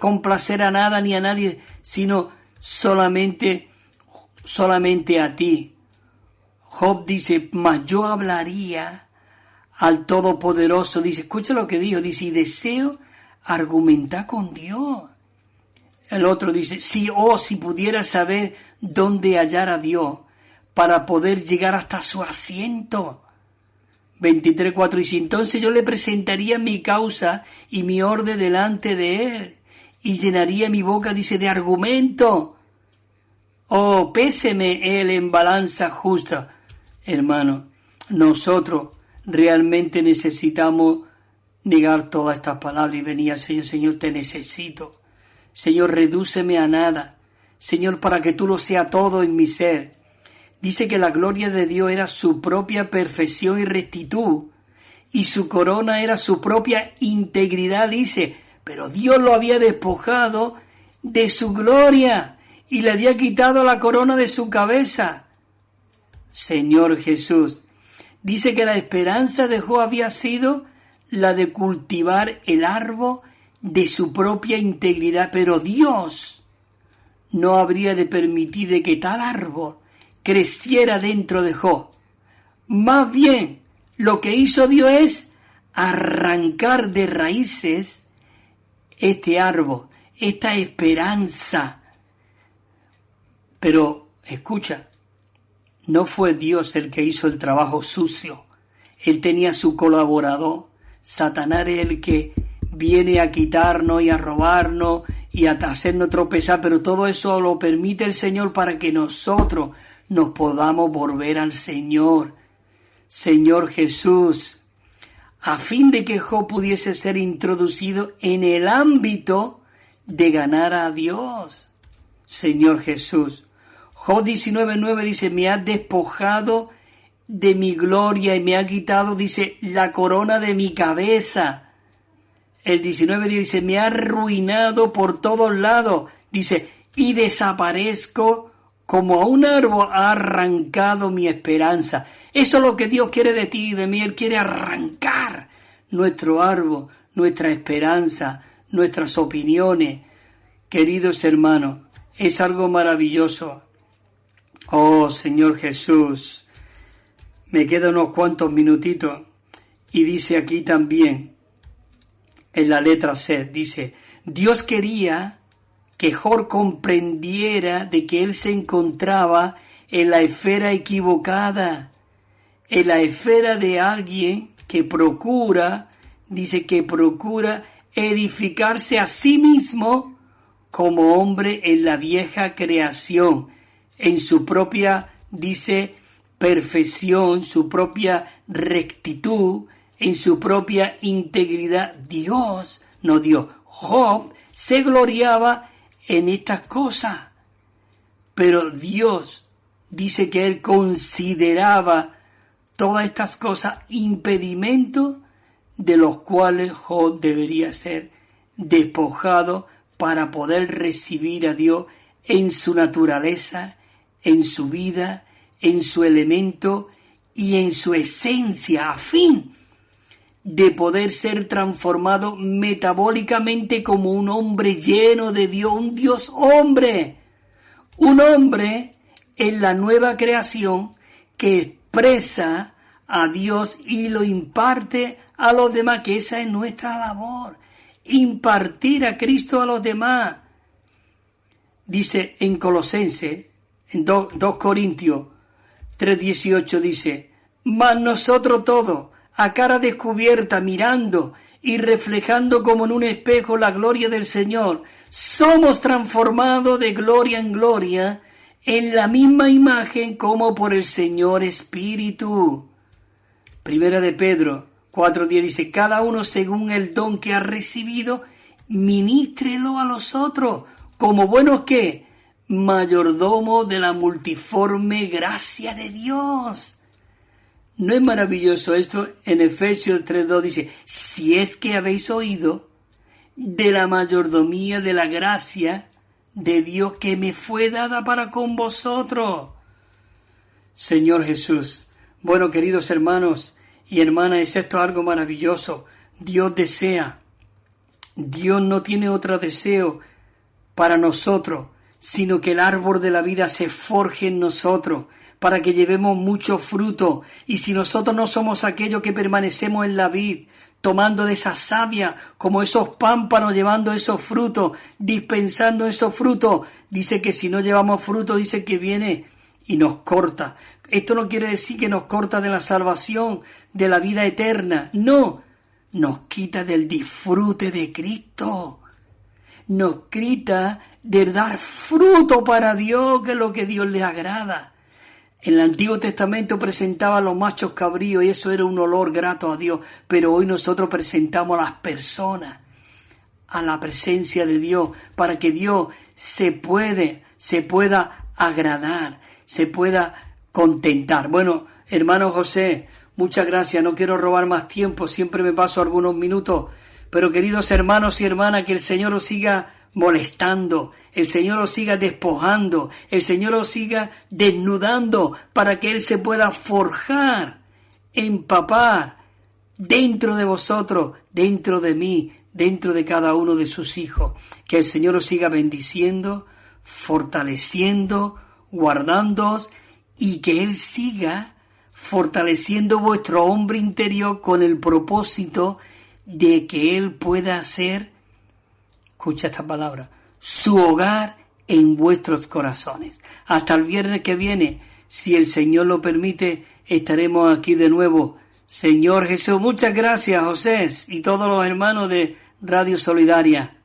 complacer a nada ni a nadie, sino solamente a ti. Job dice, mas yo hablaría al Todopoderoso. Dice, escucha lo que dijo, dice, y deseo argumentar con Dios. El otro dice, si pudiera saber dónde hallar a Dios para poder llegar hasta su asiento. 23:4, y si entonces yo le presentaría mi causa y mi orden delante de él, y llenaría mi boca, dice, de argumento. Oh, péseme él en balanza justa. Hermano, nosotros realmente necesitamos negar todas estas palabras y venir al Señor. Señor, te necesito. Señor, redúceme a nada. Señor, para que tú lo seas todo en mi ser. Dice que la gloria de Dios era su propia perfección y rectitud, y su corona era su propia integridad, dice, pero Dios lo había despojado de su gloria y le había quitado la corona de su cabeza. Señor Jesús, dice que la esperanza de Job había sido la de cultivar el árbol de su propia integridad, pero Dios no habría de permitir de que tal árbol creciera dentro de Job. Más bien, lo que hizo Dios es arrancar de raíces este árbol, esta esperanza. Pero, escucha, no fue Dios el que hizo el trabajo sucio. Él tenía su colaborador. Satanás es el que viene a quitarnos y a robarnos y a hacernos tropezar, pero todo eso lo permite el Señor para que nosotros nos podamos volver al Señor. Señor Jesús, a fin de que Job pudiese ser introducido en el ámbito de ganar a Dios. Señor Jesús. Job 19:9 dice, me has despojado de mi gloria y me ha quitado, dice, la corona de mi cabeza. El 19 dice, me ha arruinado por todos lados, dice, y desaparezco como a un árbol, ha arrancado mi esperanza. Eso es lo que Dios quiere de ti y de mí. Él quiere arrancar nuestro árbol, nuestra esperanza, nuestras opiniones. Queridos hermanos, es algo maravilloso. Oh, Señor Jesús, me quedan unos cuantos minutitos. Y dice aquí también, en la letra C, dice, Dios quería que Job comprendiera de que él se encontraba en la esfera equivocada, en la esfera de alguien que procura, dice que procura edificarse a sí mismo como hombre en la vieja creación, en su propia, dice, perfección, su propia rectitud, en su propia integridad. Dios, no Dios, Job se gloriaba en estas cosas, pero Dios dice que él consideraba todas estas cosas impedimentos de los cuales Job debería ser despojado para poder recibir a Dios en su naturaleza, en su vida, en su elemento y en su esencia, a fin de poder ser transformado metabólicamente como un hombre lleno de Dios, un Dios hombre, un hombre en la nueva creación que expresa a Dios y lo imparte a los demás, que esa es nuestra labor, impartir a Cristo a los demás. Dice en Colosenses, en 2 Corintios 3:18 dice, mas nosotros todos, a cara descubierta, mirando y reflejando como en un espejo la gloria del Señor, somos transformados de gloria en gloria en la misma imagen como por el Señor Espíritu. Primera de Pedro 4:10 dice, cada uno según el don que ha recibido, ministrelo a los otros, como buenos ¿qué? mayordomo de la multiforme gracia de Dios. ¿No es maravilloso esto? En Efesios 3:2 dice, si es que habéis oído de la mayordomía de la gracia de Dios que me fue dada para con vosotros. Señor Jesús. Bueno, queridos hermanos y hermanas, es esto algo maravilloso. Dios desea, Dios no tiene otro deseo para nosotros, sino que el árbol de la vida se forje en nosotros, para que llevemos mucho fruto. Y si nosotros no somos aquellos que permanecemos en la vid, tomando de esa savia, como esos pámpanos, llevando esos frutos, dispensando esos frutos, dice que si no llevamos fruto, dice que viene y nos corta. Esto no quiere decir que nos corta de la salvación, de la vida eterna. No, nos quita del disfrute de Cristo. Nos quita de dar fruto para Dios, que es lo que Dios le agrada. En el Antiguo Testamento presentaban los machos cabríos y eso era un olor grato a Dios, pero hoy nosotros presentamos a las personas a la presencia de Dios para que Dios se pueda agradar, se pueda contentar. Bueno, hermano José, muchas gracias, no quiero robar más tiempo, siempre me paso algunos minutos, pero queridos hermanos y hermanas, que el Señor os siga molestando, el Señor os siga despojando, el Señor os siga desnudando para que Él se pueda forjar, empapar dentro de vosotros, dentro de mí, dentro de cada uno de sus hijos. Que el Señor os siga bendiciendo, fortaleciendo, guardándoos y que Él siga fortaleciendo vuestro hombre interior con el propósito de que Él pueda hacer, escucha esta palabra, su hogar en vuestros corazones. Hasta el viernes que viene, si el Señor lo permite, estaremos aquí de nuevo. Señor Jesús, muchas gracias, José, y todos los hermanos de Radio Solidaria.